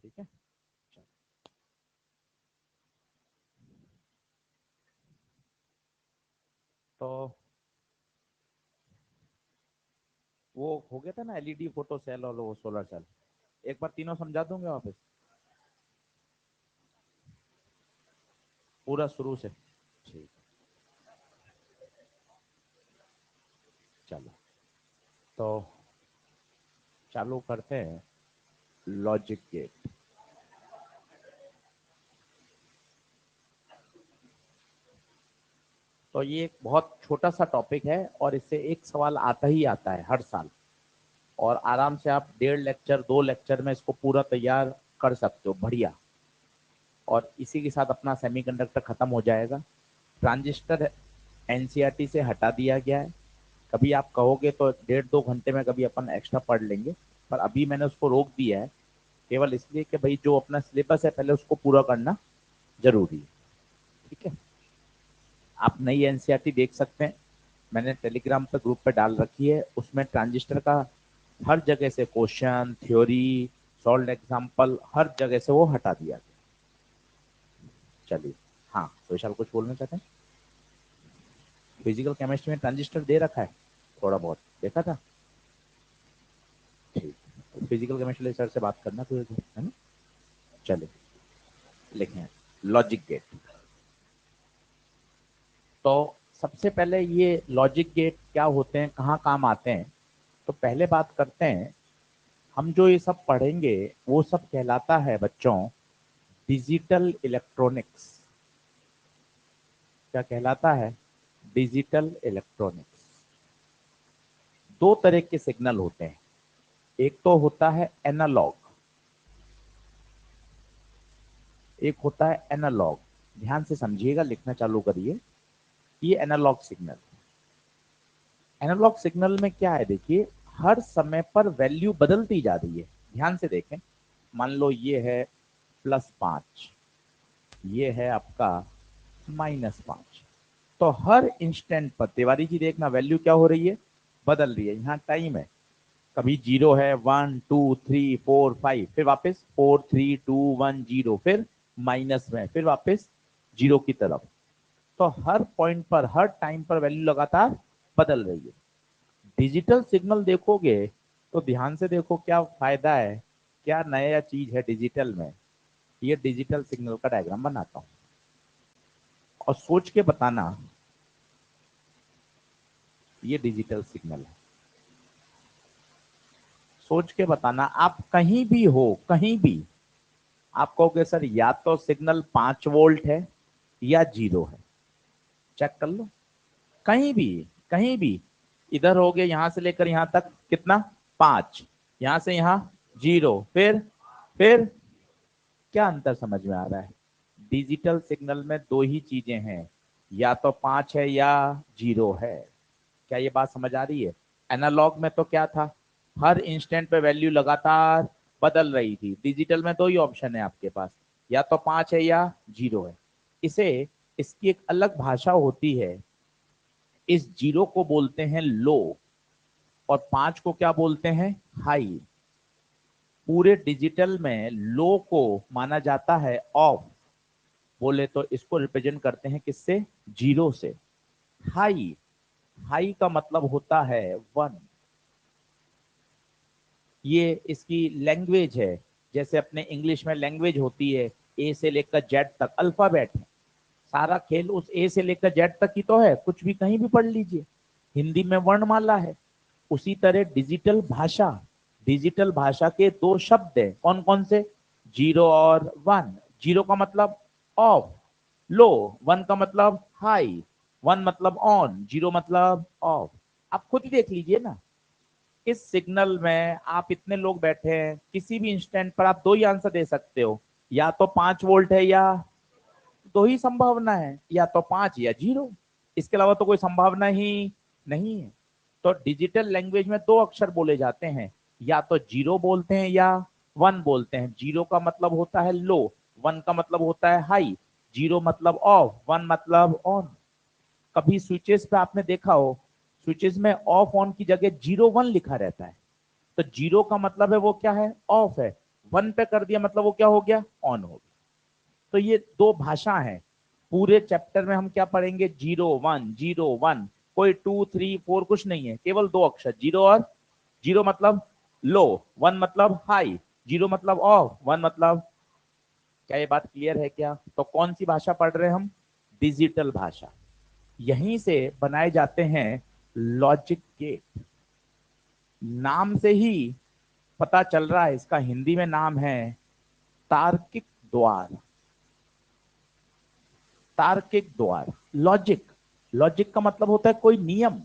ठीक है। तो वो हो गया था ना एलईडी फोटो सेल और वो सोलर सेल, एक बार तीनों समझा दूंगे वापस पूरा शुरू से। ठीक, चलो तो चालू करते हैं लॉजिक गेट। तो ये एक बहुत छोटा सा टॉपिक है और इससे एक सवाल आता ही आता है हर साल, और आराम से आप 1.5 लेक्चर 2 लेक्चर में इसको पूरा तैयार कर सकते हो बढ़िया। और इसी के साथ अपना सेमीकंडक्टर खत्म हो जाएगा। ट्रांजिस्टर एनसीईआरटी से हटा दिया गया है। कभी आप कहोगे तो 1.5-2 घंटे में कभी अपन एक्स्ट्रा पढ़ लेंगे, पर अभी मैंने उसको रोक दिया है केवल इसलिए कि भाई जो अपना सिलेबस है पहले उसको पूरा करना जरूरी है। ठीक है, आप नई एनसीईआरटी देख सकते हैं, मैंने टेलीग्राम पे ग्रुप पे डाल रखी है। उसमें ट्रांजिस्टर का हर जगह से क्वेश्चन, थ्योरी, सॉल्व एग्जाम्पल हर जगह से वो हटा दिया गया। चलिए, हाँ तो विशाल कुछ बोलना चाहते हैं? फिजिकल केमिस्ट्री में ट्रांजिस्टर दे रखा है, थोड़ा बहुत देखा था। ठीक, तो फिजिकल केमिस्ट्री सर से बात करना थोड़ी देर, है ना। चलिए लिखें लॉजिक गेट। तो सबसे पहले ये लॉजिक गेट क्या होते हैं, कहाँ काम आते हैं, तो पहले बात करते हैं। हम जो ये सब पढ़ेंगे वो सब कहलाता है बच्चों डिजिटल इलेक्ट्रॉनिक्स। क्या कहलाता है? Digital electronics. दो तरह के सिग्नल होते हैं, एक तो होता है एनालॉग, एक होता है एनालॉग। ध्यान से समझिएगा, लिखना चालू करिए। ये एनालॉग सिग्नल, एनालॉग सिग्नल में क्या है देखिए, हर समय पर वैल्यू बदलती जा रही है। ध्यान से देखें, मान लो ये है +5, ये है आपका -5, तो हर इंस्टेंट पर तिवारी जी देखना वैल्यू क्या हो रही है, बदल रही है। यहाँ टाइम है, कभी 0 है, 1 2 3 4 5, फिर वापस 4 3 2 1 0, फिर माइनस में, फिर वापस 0 की तरफ। तो हर पॉइंट पर हर टाइम पर वैल्यू लगातार बदल रही है। डिजिटल सिग्नल देखोगे तो ध्यान से देखो क्या फायदा है, क्या नया चीज है डिजिटल में। ये डिजिटल सिग्नल का डायग्राम बनाता हूं और सोच के बताना, ये डिजिटल सिग्नल है। सोच के बताना, आप कहीं भी हो, कहीं भी आप कहोगे सर या तो सिग्नल 5 वोल्ट है या 0 है, चेक कर लो। कहीं भी, कहीं भी इधर हो गए, यहां से लेकर यहां तक कितना, 5, यहां से यहां 0, फिर क्या अंतर समझ में आ रहा है? डिजिटल सिग्नल में दो ही चीजें हैं, या तो 5 है या 0 है। क्या ये बात समझ आ रही है? एनालॉग में तो क्या था, हर इंस्टेंट पे वैल्यू लगातार बदल रही थी। डिजिटल में दो ही ऑप्शन है आपके पास, या तो 5 है या 0 है। इसे, इसकी एक अलग भाषा होती है। इस 0 को बोलते हैं लो और 5 को क्या बोलते हैं, हाई। पूरे डिजिटल में लो को माना जाता है ऑफ, बोले तो इसको रिप्रेजेंट करते हैं किससे, 0 से। हाई, हाई का मतलब होता है 1। ये इसकी लैंग्वेज है, जैसे अपने इंग्लिश में लैंग्वेज होती है ए से लेकर जेड तक, अल्फाबेट है। सारा खेल उस ए से लेकर जेड तक ही तो है, कुछ भी कहीं भी पढ़ लीजिए। हिंदी में वर्णमाला है, उसी तरह डिजिटल भाषा, डिजिटल भाषा के दो शब्द है, कौन कौन से, 0 और 1। 0 का मतलब ऑफ, लो, 1 का मतलब हाई, 1 मतलब ऑन, 0 मतलब ऑफ। आप खुद ही देख लीजिए ना, इस सिग्नल में आप इतने लोग बैठे हैं, किसी भी इंस्टेंट पर आप दो ही आंसर दे सकते हो, या तो 5 वोल्ट है या, दो ही संभावना है, या तो 5 या 0। इसके अलावा तो कोई संभावना ही नहीं है। तो डिजिटल लैंग्वेज में दो अक्षर बोले जाते हैं, या तो 0 बोलते हैं या 1 बोलते हैं। 0 का मतलब होता है लो, 1 का मतलब होता है हाई, 0 मतलब ऑफ, 1 मतलब ऑन। कभी स्विचेस पे आपने देखा हो, स्विचेस में ऑफ ऑन की जगह 0 1 लिखा रहता है। तो 0 का मतलब है वो क्या है, ऑफ है, 1 पे कर दिया मतलब वो क्या हो गया, ऑन हो गया। तो ये दो भाषा है। पूरे चैप्टर में हम क्या पढ़ेंगे, 0 1 0 1, कोई 2 3 4 कुछ नहीं है, केवल दो अक्षर, जीरो और, जीरो मतलब लो, 1 मतलब हाई, 0 मतलब ऑफ, 1 मतलब, क्या ये बात क्लियर है क्या? तो कौन सी भाषा पढ़ रहे हैं हम, डिजिटल भाषा। यहीं से बनाए जाते हैं लॉजिक गेट। नाम से ही पता चल रहा है, इसका हिंदी में नाम है तार्किक द्वार। तार्किक द्वार, लॉजिक, लॉजिक का मतलब होता है कोई नियम।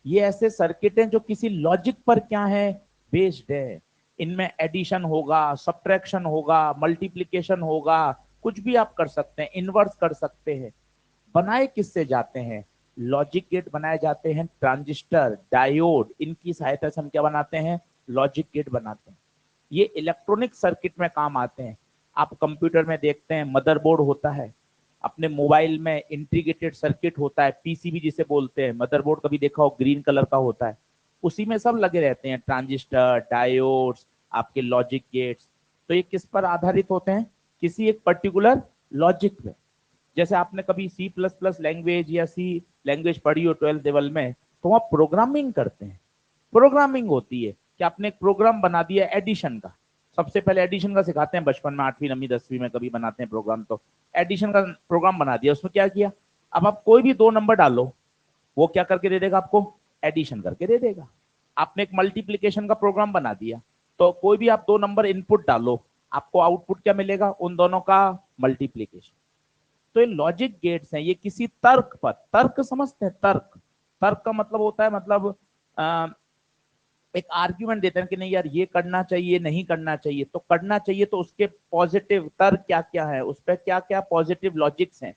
ये ऐसे सर्किट हैं जो किसी लॉजिक पर क्या है, बेस्ड है। इनमें एडिशन होगा, सब्ट्रैक्शन होगा, मल्टीप्लिकेशन होगा, कुछ भी आप कर सकते हैं, इनवर्स कर सकते हैं। बनाए किससे जाते हैं, लॉजिक गेट बनाए जाते हैं ट्रांजिस्टर, डायोड, इनकी सहायता से हम क्या बनाते हैं, लॉजिक गेट बनाते हैं। ये इलेक्ट्रॉनिक सर्किट में काम आते हैं। आप कंप्यूटर में देखते हैं मदरबोर्ड होता है, अपने मोबाइल में इंटीग्रेटेड सर्किट होता है, पीसीबी जिसे बोलते हैं, मदरबोर्ड कभी देखा हो ग्रीन कलर का होता है, उसी में सब लगे रहते हैं, ट्रांजिस्टर, डायोड्स, आपके लॉजिक गेट्स। तो ये किस पर आधारित होते हैं, किसी एक पर्टिकुलर लॉजिक पे। जैसे आपने कभी सी प्लस प्लस लैंग्वेज या सी लैंग्वेज पढ़ी हो 12th लेवल में, तो वहां प्रोग्रामिंग करते हैं। प्रोग्रामिंग होती है कि आपने एक प्रोग्राम बना दिया एडिशन का, सबसे पहले एडिशन का सिखाते हैं बचपन में, 8वीं 9वीं 10वीं में कभी बनाते हैं प्रोग्राम। तो एडिशन का प्रोग्राम बना दिया, उसमें क्या किया, अब आप कोई भी दो नंबर डालो, वो क्या करके दे देगा आपको, एडिशन करके दे देगा। आपने एक मल्टीप्लीकेशन का प्रोग्राम बना दिया, तो कोई भी आप दो नंबर इनपुट डालो, आपको आउटपुट क्या मिलेगा, उन दोनों का मल्टीप्लीकेशन। तो ये लॉजिक गेट्स हैं, ये किसी तर्क पर, तर्क समझते हैं, तर्क, तर्क का मतलब होता है, मतलब एक आर्ग्यूमेंट देते हैं कि नहीं यार ये करना चाहिए, नहीं करना चाहिए, तो करना चाहिए तो उसके पॉजिटिव तर्क क्या क्या है, उस पर क्या क्या पॉजिटिव लॉजिक्स हैं।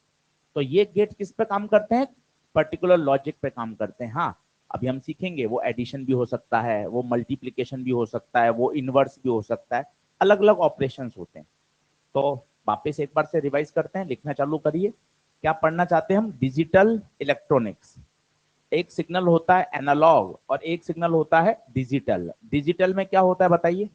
तो ये गेट किस पे काम करते हैं, पर्टिकुलर लॉजिक पे काम करते हैं। हाँ, अभी हम सीखेंगे, वो एडिशन भी हो सकता है, वो मल्टीप्लीकेशन भी हो सकता है, वो इनवर्स भी हो सकता है, अलग अलग ऑपरेशंस होते हैं। तो वापस एक बार से रिवाइज करते हैं, लिखना चालू करिए। क्या पढ़ना चाहते हैं हम, डिजिटल इलेक्ट्रॉनिक्स। एक सिग्नल होता है एनालॉग और एक सिग्नल होता है डिजिटल। डिजिटल में क्या होता है बताइए,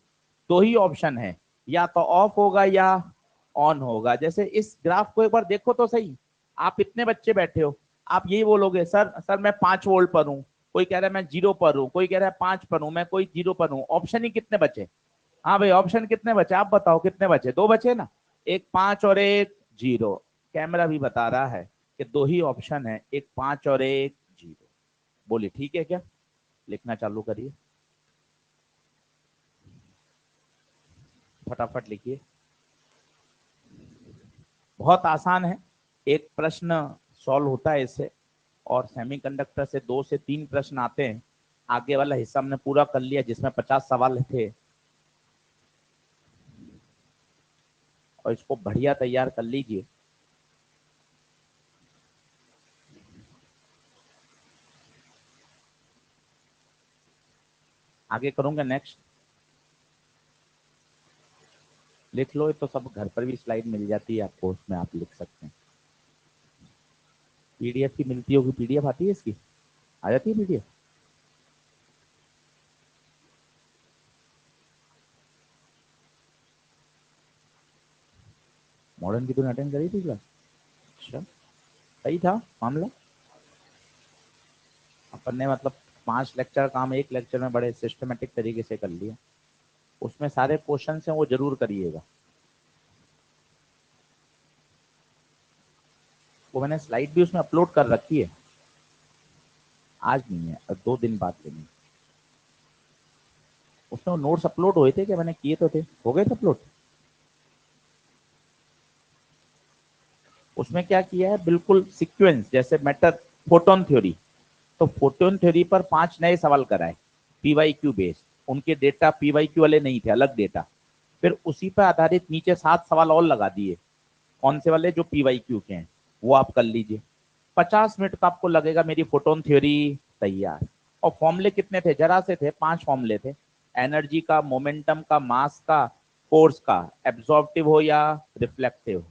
दो ही ऑप्शन है, या तो ऑफ होगा या ऑन होगा। जैसे इस ग्राफ को एक बार देखो तो सही, आप इतने बच्चे बैठे हो, आप यही बोलोगे सर सर मैं 5 वोल्ट पर हूँ, कोई कह रहा है मैं 0 पर हूँ, कोई कह रहा है 5 पर हूँ, मैं कोई 0 पर हूँ। ऑप्शन ही कितने बचे, हाँ भाई ऑप्शन कितने बचे, आप बताओ कितने बचे, दो बचे ना, एक 5 और एक 0। कैमरा भी बता रहा है कि दो ही ऑप्शन है, एक 5 और एक 0। बोलिए ठीक है क्या, लिखना चालू करिए, फटाफट लिखिए। बहुत आसान है, एक प्रश्न सॉल्व होता है इससे, और सेमीकंडक्टर से 2 से 3 प्रश्न आते हैं। आगे वाला हिस्सा हमने पूरा कर लिया जिसमें 50 सवाल थे, और इसको बढ़िया तैयार कर लीजिए। आगे करूंगा नेक्स्ट, लिख लो, तो सब घर पर भी स्लाइड मिल जाती है आपको, उसमें आप लिख सकते हैं। पीडीएफ की मिलती होगी, पीडीएफ आती है इसकी, आ जाती है पीडीएफ। मॉडर्न की तूने अटेंड करी थी क्लास, अच्छा सही था मामला। अपन ने मतलब 5 लेक्चर काम एक लेक्चर में बड़े सिस्टमेटिक तरीके से कर लिया। उसमें सारे क्वेश्चन हैं वो जरूर करिएगा। वो मैंने स्लाइड भी उसमें अपलोड कर रखी है, आज नहीं है, 2 दिन बाद लेंगे। उसमें वो नोट्स अपलोड हुए थे क्या, मैंने किए तो थे, हो गए थे अपलोड। उसमें क्या किया है, बिल्कुल सीक्वेंस जैसे मैटर, फोटोन थ्योरी, तो फोटोन थ्योरी पर 5 नए सवाल कराए, पीवाईक्यू बेस्ड। उनके डेटा पीवाईक्यू वाले नहीं थे, अलग डेटा। फिर उसी पर आधारित नीचे 7 सवाल और लगा दिए, कौन से वाले, जो पीवाईक्यू के हैं, वो आप कर लीजिए। 50 मिनट का आपको लगेगा, मेरी फोटोन थ्योरी तैयार। और फॉर्मूले कितने थे, जरा से थे, 5 फॉर्मूले थे, एनर्जी का, मोमेंटम का, मास का, फोर्स का, एब्जॉर्प्टिव हो या reflective,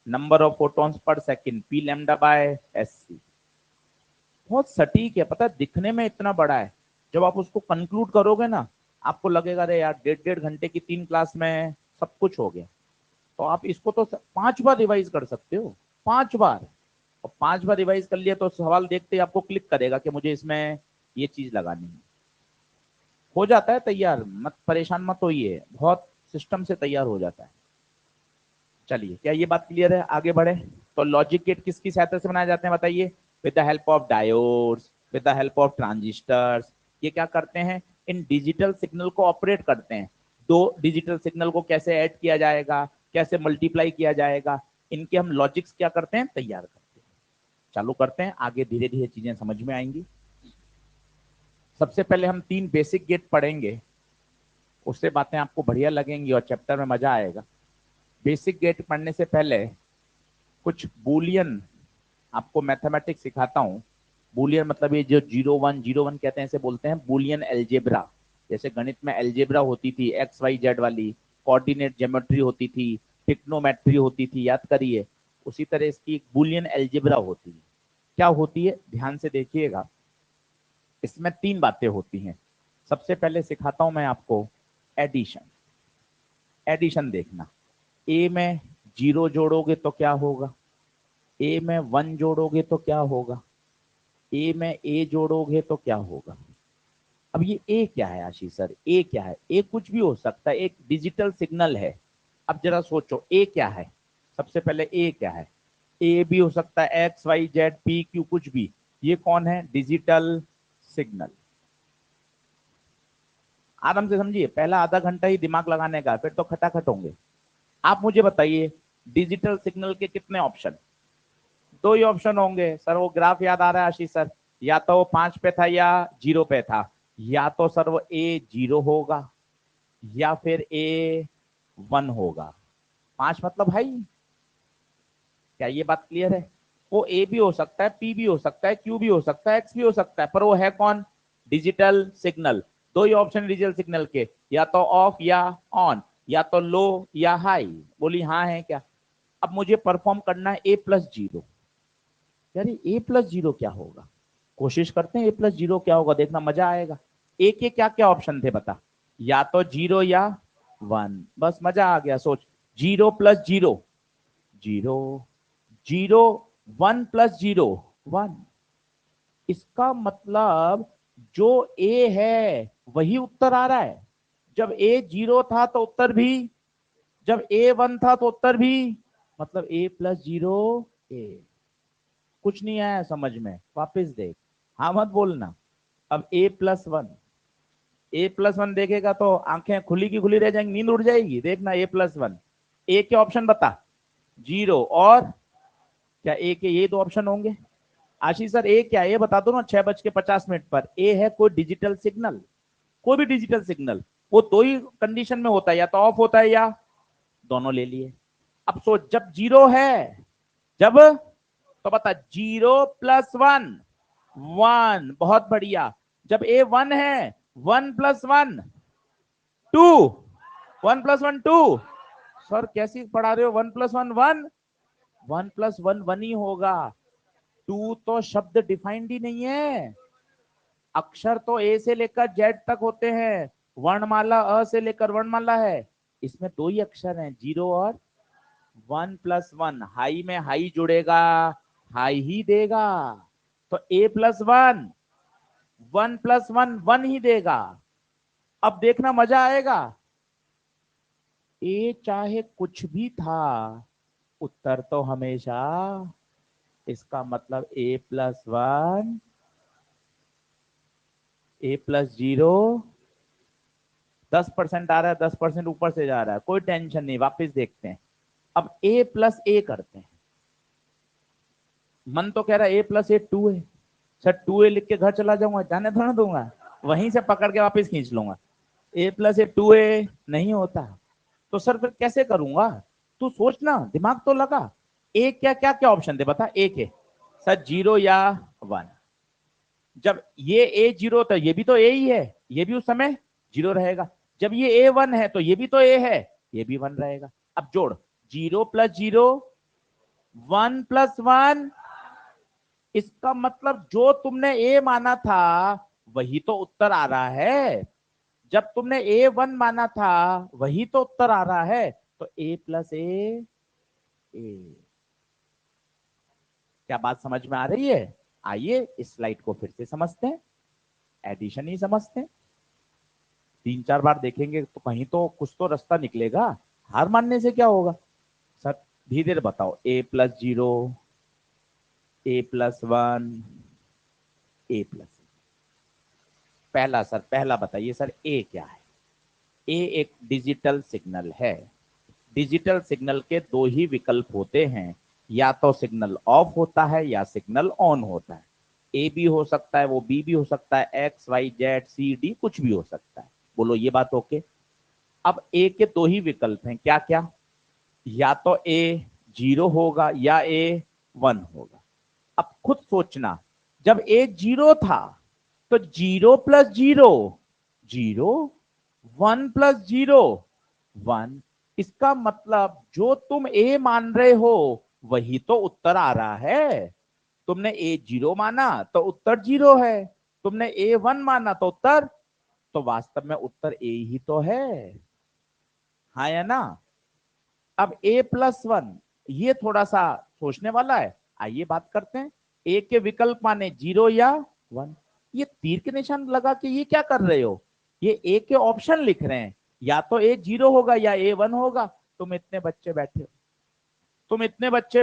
number of photons per second, P lambda by S C. बहुत सटीक है, पता है दिखने में इतना बड़ा है, जब आप उसको कंक्लूड करोगे ना, आपको लगेगा अरे यार 1.5 घंटे की 3 क्लास में सब कुछ हो गया, तो आप इसको तो 5 बार रिवाइज कर सकते हो, 5 बार। और 5 बार रिवाइज कर लिया तो सवाल देखते ही आपको क्लिक करेगा कि मुझे इसमें ये चीज लगानी है, हो जाता है तैयार, मत परेशान मत होइए, बहुत सिस्टम से तैयार हो जाता है। चलिए, क्या ये बात क्लियर है? आगे बढ़े। तो लॉजिक गेट किसकी सहायता से बनाए जाते हैं बताइए? With the help of diodes, with the help of transistors. ये क्या करते हैं? इन डिजिटल सिग्नल को ऑपरेट करते हैं। दो डिजिटल सिग्नल को कैसे ऐड किया जाएगा, कैसे मल्टीप्लाई किया जाएगा, इनके हम लॉजिक्स क्या करते हैं? तैयार करते हैं। चालू करते हैं, आगे धीरे धीरे चीजें समझ में आएंगी। सबसे पहले हम 3 बेसिक गेट पढ़ेंगे, उससे बातें आपको बढ़िया लगेंगी और चैप्टर में मजा आएगा। बेसिक गेट पढ़ने से पहले कुछ बूलियन आपको मैथमेटिक्स सिखाता हूं। बूलियन मतलब ये जो 0 1 0 1 कहते हैं, इसे बोलते हैं बूलियन एल्जेब्रा। जैसे गणित में एल्जेब्रा होती थी एक्स वाई जेड वाली, कोऑर्डिनेट ज्योमेट्री होती थी, ट्रिग्नोमेट्री होती थी, याद करिए। उसी तरह इसकी बूलियन एल्जेब्रा होती है। क्या होती है ध्यान से देखिएगा। इसमें 3 बातें होती हैं। सबसे पहले सिखाता हूं मैं आपको एडिशन। एडिशन देखना, ए में 0 जोड़ोगे तो क्या होगा, ए में 1 जोड़ोगे तो क्या होगा, ए में ए जोड़ोगे तो क्या होगा। अब ये ए क्या है आशीष सर? ए क्या है? ए कुछ भी हो सकता है, एक डिजिटल सिग्नल है। अब जरा सोचो ए क्या है। सबसे पहले ए क्या है? ए भी हो सकता है, X Y Z P Q, कुछ भी। ये कौन है? Digital signal. आराम से समझिए, पहला आधा घंटा ही दिमाग लगाने का, फिर तो खटाखट होंगे। आप मुझे बताइए डिजिटल सिग्नल के कितने ऑप्शन? 2 ही ऑप्शन होंगे सर। वो ग्राफ याद आ रहा है आशीष सर? या तो वो 5 पे था या 0 पे था। या तो सर वो ए 0 होगा या फिर ए 1 होगा। 5 मतलब हाई। क्या ये बात क्लियर है? वो ए भी हो सकता है, पी भी हो सकता है, क्यू भी हो सकता है, एक्स भी हो सकता है, पर वो है कौन? Digital signal. 2 ही ऑप्शन डिजिटल सिग्नल के, या तो ऑफ या ऑन, या तो लो या हाई। बोली हाँ है क्या? अब मुझे परफॉर्म करना है A+0। यार ए प्लस जीरो क्या होगा? कोशिश करते हैं, A+0 क्या होगा, देखना मजा आएगा। ए के क्या क्या ऑप्शन थे बता? या तो 0 या 1, बस मजा आ गया। सोच, 0+0 0, 0, 1+0 1। इसका मतलब जो ए है वही उत्तर आ रहा है। जब ए 0 था तो उत्तर भी, जब ए 1 था तो उत्तर भी, मतलब A+0 ए। कुछ नहीं आया समझ में? वापस देख, हाँ मत बोलना। अब A+1, A+1 देखेगा तो आंखें खुली की खुली रह जाएंगी, नींद उड़ जाएगी। देखना A+1, ए के ऑप्शन बता। 0 और क्या? ए के ये 2 ऑप्शन होंगे। आशीष सर ए क्या है ये बता दो ना 6:50 पर। ए है कोई डिजिटल सिग्नल, कोई भी डिजिटल सिग्नल। वो 2 ही कंडीशन में होता है, या तो ऑफ होता है या दोनों ले लिए। अब सोच, जब 0 है, जब, तो बता 0+1 1, बहुत बढ़िया। जब ए 1 है, 1+1 2, 1+1 2। सर कैसी पढ़ा रहे हो? 1+1 1, 1+1 1 ही होगा। 2 तो शब्द डिफाइंड ही नहीं है। अक्षर तो ए से लेकर जेड तक होते हैं, वर्णमाला अ से लेकर वर्णमाला है। इसमें 2 ही अक्षर हैं, 0 और 1+1। हाई में हाई जुड़ेगा, हाई ही देगा। तो A+1, 1+1 1 ही देगा। अब देखना मजा आएगा। ए चाहे कुछ भी था, उत्तर तो हमेशा, इसका मतलब A+1, A+0। 10% आ रहा है, 10% ऊपर से जा रहा है, कोई टेंशन नहीं, वापस देखते हैं। अब A+A करते हैं। मन तो कह रहा है A+A 2 है सर, 2A लिख के घर चला जाऊंगा, जाने थोड़ा दूंगा, वहीं से पकड़ के वापस खींच लूंगा। A+A 2A नहीं होता, तो सर फिर कैसे करूंगा? तू सोचना, दिमाग तो लगा। ए क्या क्या क्या ऑप्शन थे बता? ए के सर 0 या 1। जब ये A 0 तो ये भी तो ए ही है, ये भी उस समय 0 रहेगा। जब ये A 1 है तो ये भी तो ए है, ये भी 1 रहेगा। अब जोड़, 0+0 1+1। इसका मतलब जो तुमने ए माना था वही तो उत्तर आ रहा है। जब तुमने A1 माना था वही तो उत्तर आ रहा है, तो A प्लस ए। क्या बात समझ में आ रही है? आइए इस स्लाइड को फिर से समझते हैं, एडिशन ही समझते हैं। 3-4 बार देखेंगे तो कहीं तो कुछ तो रास्ता निकलेगा। हार मानने से क्या होगा? सर धीरे धीरे बताओ। A+0, A+1, A+, पहला सर पहला बताइए सर, ए क्या है? ए एक डिजिटल सिग्नल है। डिजिटल सिग्नल के दो ही विकल्प होते हैं, या तो सिग्नल ऑफ होता है या सिग्नल ऑन होता है। ए भी हो सकता है, वो बी भी हो सकता है, X Y Z C D कुछ भी हो सकता है। बोलो ये बात ओके? अब ए के दो ही विकल्प हैं, क्या क्या? या तो ए 0 होगा या ए 1 होगा। अब खुद सोचना, जब ए 0 था तो 0+0 0, 1+0 1। इसका मतलब जो तुम ए मान रहे हो वही तो उत्तर आ रहा है। तुमने ए 0 माना तो उत्तर 0 है, तुमने ए 1 माना तो उत्तर, तो वास्तव में उत्तर ए ही तो है। हाँ या ना? अब A+1 ये थोड़ा सा सोचने वाला है। आइए बात करते हैं। ए के विकल्प माने 0 या 1। ये तीर के निशान लगा के ये क्या कर रहे हो? ये ए के ऑप्शन लिख रहे हैं, या तो ए 0 होगा या ए 1 होगा। तुम इतने बच्चे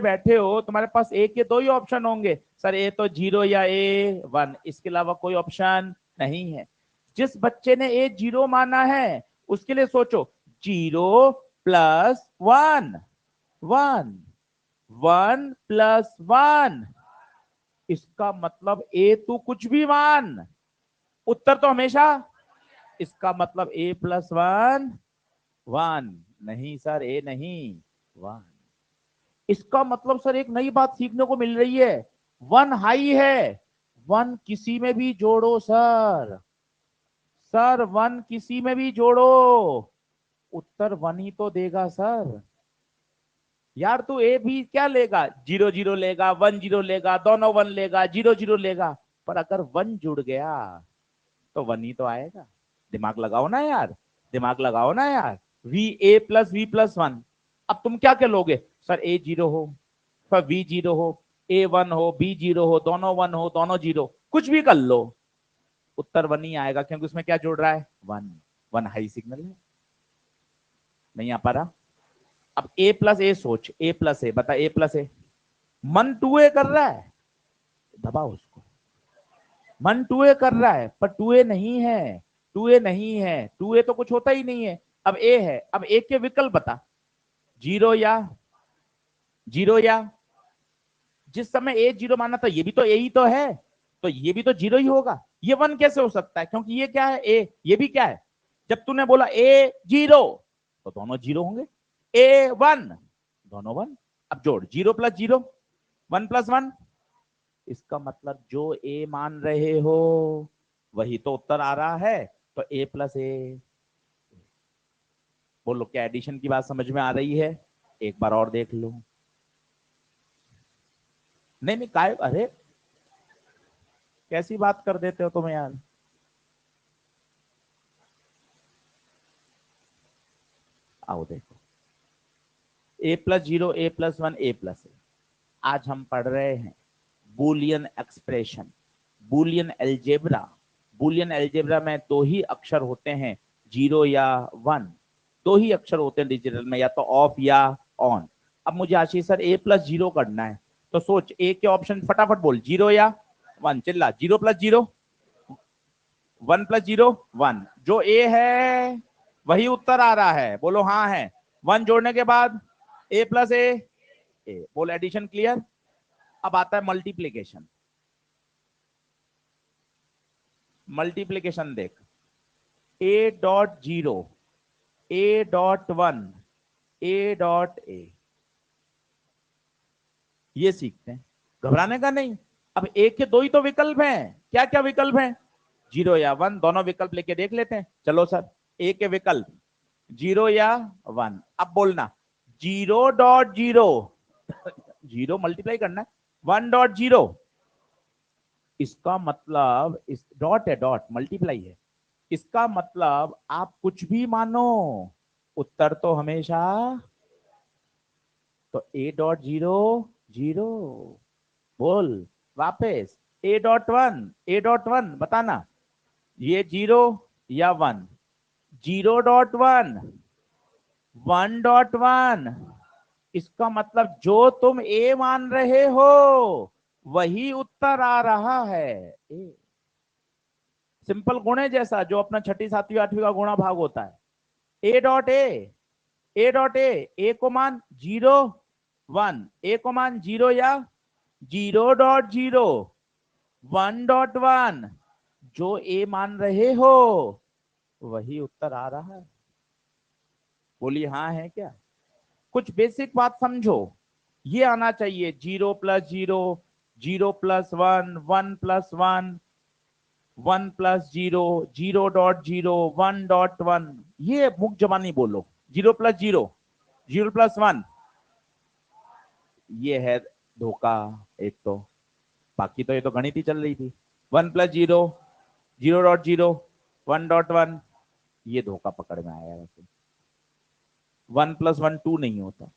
बैठे हो, तुम्हारे पास ए के दो ही ऑप्शन होंगे, सर ए तो 0 या ए 1, इसके अलावा कोई ऑप्शन नहीं है। जिस बच्चे ने ए 0 माना है उसके लिए सोचो, 0+1 1, 1+1, इसका मतलब ए तू कुछ भी मान, उत्तर तो हमेशा, इसका मतलब A+1 1। नहीं सर, ए नहीं, 1। इसका मतलब सर एक नई बात सीखने को मिल रही है, 1 हाई है। 1 किसी में भी जोड़ो सर, सर 1 किसी में भी जोड़ो, उत्तर 1 ही तो देगा सर। यार तू ए भी क्या लेगा, 0 0 लेगा, 1 0 लेगा, दोनों 1 लेगा, 0 0 लेगा, पर अगर 1 जुड़ गया तो 1 ही तो आएगा। दिमाग लगाओ ना यार, दिमाग लगाओ ना यार। V+A+V+1, अब तुम क्या क्या लोगे? सर ए 0 हो, फिर V 0 हो, ए 1 हो, B 0 हो, दोनों 1 हो, दोनों 0, कुछ भी कर लो, उत्तर 1 ही आएगा, क्योंकि उसमें क्या जोड़ रहा है? 1। 1 हाई सिग्नल है। नहीं आ पा रहा? अब A+A सोच, A+A बता, A+A मन 2A कर रहा है, दबाओ उसको। मन 2A कर रहा है, पर 2A नहीं है, 2A नहीं है, 2A तो कुछ होता ही नहीं है। अब A है, अब A के विकल्प बता, 0 या 0 या, जिस समय ए 0 माना था ये भी तो ए ही तो है, तो ये भी तो 0 ही होगा। ये 1 कैसे हो सकता है? क्योंकि ये क्या है? ए, ये भी क्या है? जब तूने बोला ए 0 तो दोनों 0 होंगे, ए 1 दोनों 1। अब जोड़, 0+0 1+1, इसका मतलब जो ए मान रहे हो वही तो उत्तर आ रहा है, तो A+A। बोलो क्या एडिशन की बात समझ में आ रही है? एक बार और देख लो। नहीं नहीं, काय अरे कैसी बात कर देते हो तुम यार। आओ देखो, A+0 A+1 A+A। आज हम पढ़ रहे हैं Boolean expression, Boolean algebra. Boolean algebra में दो ही अक्षर होते हैं, 0 या 1, दो ही अक्षर होते हैं डिजिटल में, या तो ऑफ या ऑन। अब मुझे आशीष सर A+0 करना है, तो सोच ए के ऑप्शन फटाफट बोल, 0 या 1, चिल्ला, 0+0 1+0 1, जो ए है वही उत्तर आ रहा है, बोलो हाँ है। 1 जोड़ने के बाद A+A, ए बोल, एडिशन क्लियर। अब आता है मल्टीप्लीकेशन। मल्टीप्लीकेशन देख, A.0 A.1 A.A, ये सीखते हैं, घबराने का नहीं। अब ए के दो ही तो विकल्प हैं, क्या क्या विकल्प हैं? 0 या 1, दोनों विकल्प लेके देख लेते हैं। चलो सर, ए के विकल्प 0 या 1। अब बोलना 0.0 0 मल्टीप्लाई करना है, 1.0, इसका मतलब इस डॉट है, डॉट मल्टीप्लाई है, इसका मतलब आप कुछ भी मानो, उत्तर तो हमेशा, तो ए डॉट जीरो जीरो। बोल वापस, ए डॉट वन बताना, ये जीरो या one, zero dot one, one dot one. इसका मतलब जो तुम ए मान रहे हो वही उत्तर आ रहा है। ए सिंपल गुणे जैसा, जो अपना छठी सातवीं आठवीं का गुणा भाग होता है। ए dot A, A dot A को मान जीरो वन, ए को मान जीरो या zero dot zero, one dot one. जो ए मान रहे हो वही उत्तर आ रहा है। बोलिए हाँ है क्या? कुछ बेसिक बात समझो, ये आना चाहिए, zero plus zero, zero plus one, one plus one, one plus zero, zero dot zero, one dot one. ये मुख जबानी बोलो, zero plus zero, zero plus one. ये है धोखा एक तो, बाकी तो ये तो गणित ही चल रही थी। One plus zero, zero dot zero, one dot one, ये धोखा पकड़ में आया। वैसे वन प्लस वन टू नहीं होता।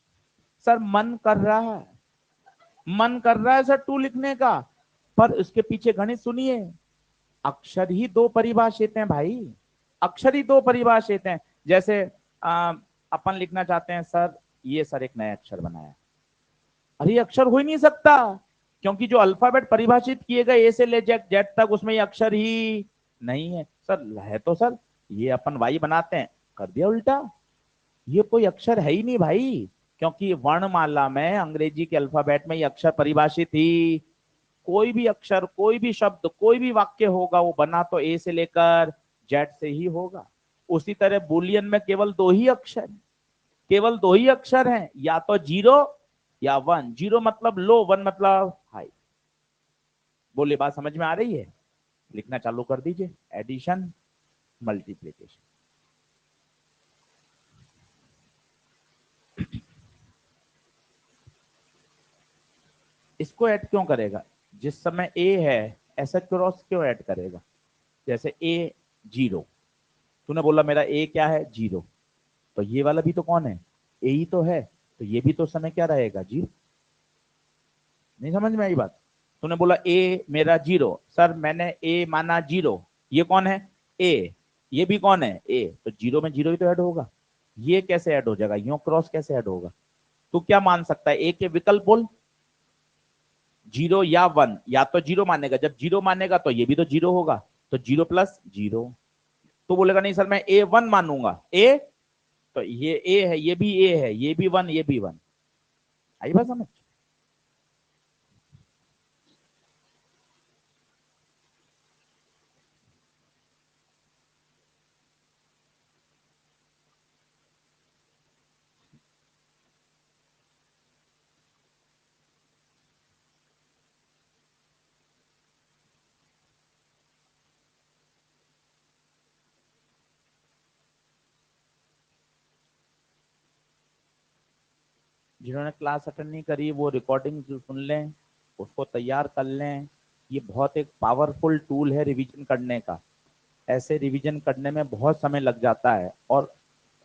सर मन कर रहा है, मन कर रहा है सर टू लिखने का, पर उसके पीछे गणित सुनिए। अक्षर ही दो परिभाषित हैं भाई, अक्षर ही दो परिभाषित हैं। जैसे अपन लिखना चाहते हैं सर, ये सर एक नया अक्षर बनाया, अरे अक्षर हो ही नहीं सकता, क्योंकि जो अल्फाबेट परिभाषित किए गए ए से ले जेड तक, उसमें ये अक्षर ही नहीं है। सर है तो सर, ये अपन वाई बनाते हैं, कर दिया उल्टा, ये कोई अक्षर है ही नहीं भाई, क्योंकि वर्णमाला में, अंग्रेजी के अल्फाबेट में ये अक्षर परिभाषित ही, कोई भी अक्षर, कोई भी शब्द, कोई भी वाक्य होगा वो बना तो ए से लेकर जेड से ही होगा। उसी तरह बुलियन में केवल दो ही अक्षर, केवल दो ही अक्षर हैं, या तो जीरो या वन। जीरो मतलब लो, वन मतलब हाई। बोले बात समझ में आ रही है? लिखना चालू कर दीजिए, एडिशन मल्टीप्लीकेशन। इसको ऐड क्यों करेगा? जिस समय ए है ऐसा क्रॉस क्यों ऐड करेगा? जैसे ए जीरो, तूने बोला मेरा ए क्या है? जीरो। तो ये वाला भी तो कौन है? ए ही तो है, तो ये भी तो समय क्या रहेगा? जीरो। नहीं समझ में आई बात? तूने बोला ए मेरा जीरो, सर मैंने ए माना जीरो, ये कौन है? ए। ये भी कौन है? ए। तो जीरो में जीरो ही तो ऐड होगा। ये कैसे ऐड हो जाएगा? यूं क्रॉस कैसे ऐड होगा? तू क्या मान सकता है? ए के विकल्प बोल, जीरो या वन। या तो जीरो मानेगा, जब जीरो मानेगा तो ये भी तो जीरो होगा, तो जीरो प्लस जीरो। तो बोलेगा नहीं सर मैं ए वन मानूंगा, ए, तो ये ए है, ये भी ए है, ये भी वन, ये भी वन। आई बात समझ? जिन्होंने क्लास अटेंड नहीं करी वो रिकॉर्डिंग सुन लें, उसको तैयार कर लें। ये बहुत एक पावरफुल टूल है रिवीजन करने का। ऐसे रिवीजन करने में बहुत समय लग जाता है और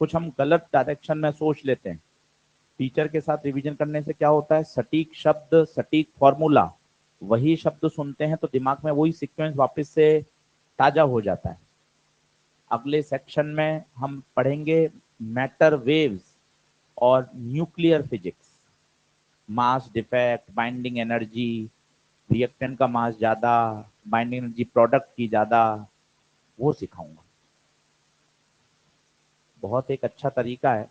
कुछ हम गलत डायरेक्शन में सोच लेते हैं। टीचर के साथ रिवीजन करने से क्या होता है, सटीक शब्द, सटीक फॉर्मूला, वही शब्द सुनते हैं तो दिमाग में वही सीक्वेंस वापस से ताजा हो जाता है। अगले सेक्शन में हम पढ़ेंगे मैटर वेव्स और nuclear physics, mass defect, binding energy, reactant का मास ज्यादा, बाइंडिंग एनर्जी प्रोडक्ट की ज्यादा, वो सिखाऊंगा। बहुत एक अच्छा तरीका है।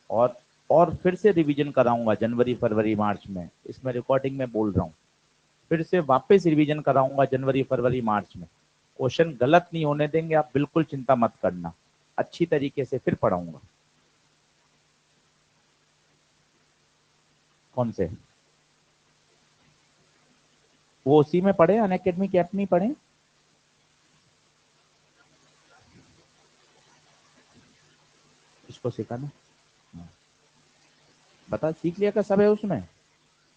और और फिर से रिवीजन कराऊंगा जनवरी फरवरी मार्च में, इसमें रिकॉर्डिंग में बोल रहा हूँ, फिर से वापस रिवीजन कराऊंगा जनवरी फरवरी मार्च में। क्वेश्चन गलत नहीं होने देंगे, आप बिल्कुल चिंता मत करना, अच्छी तरीके से फिर पढ़ाऊंगा। कौन से? वो उसी में पढ़े, अनअकैडमी ऐप में पढ़े। इसको सिखाना, हाँ। बता सीख लिया, का सब है उसमें।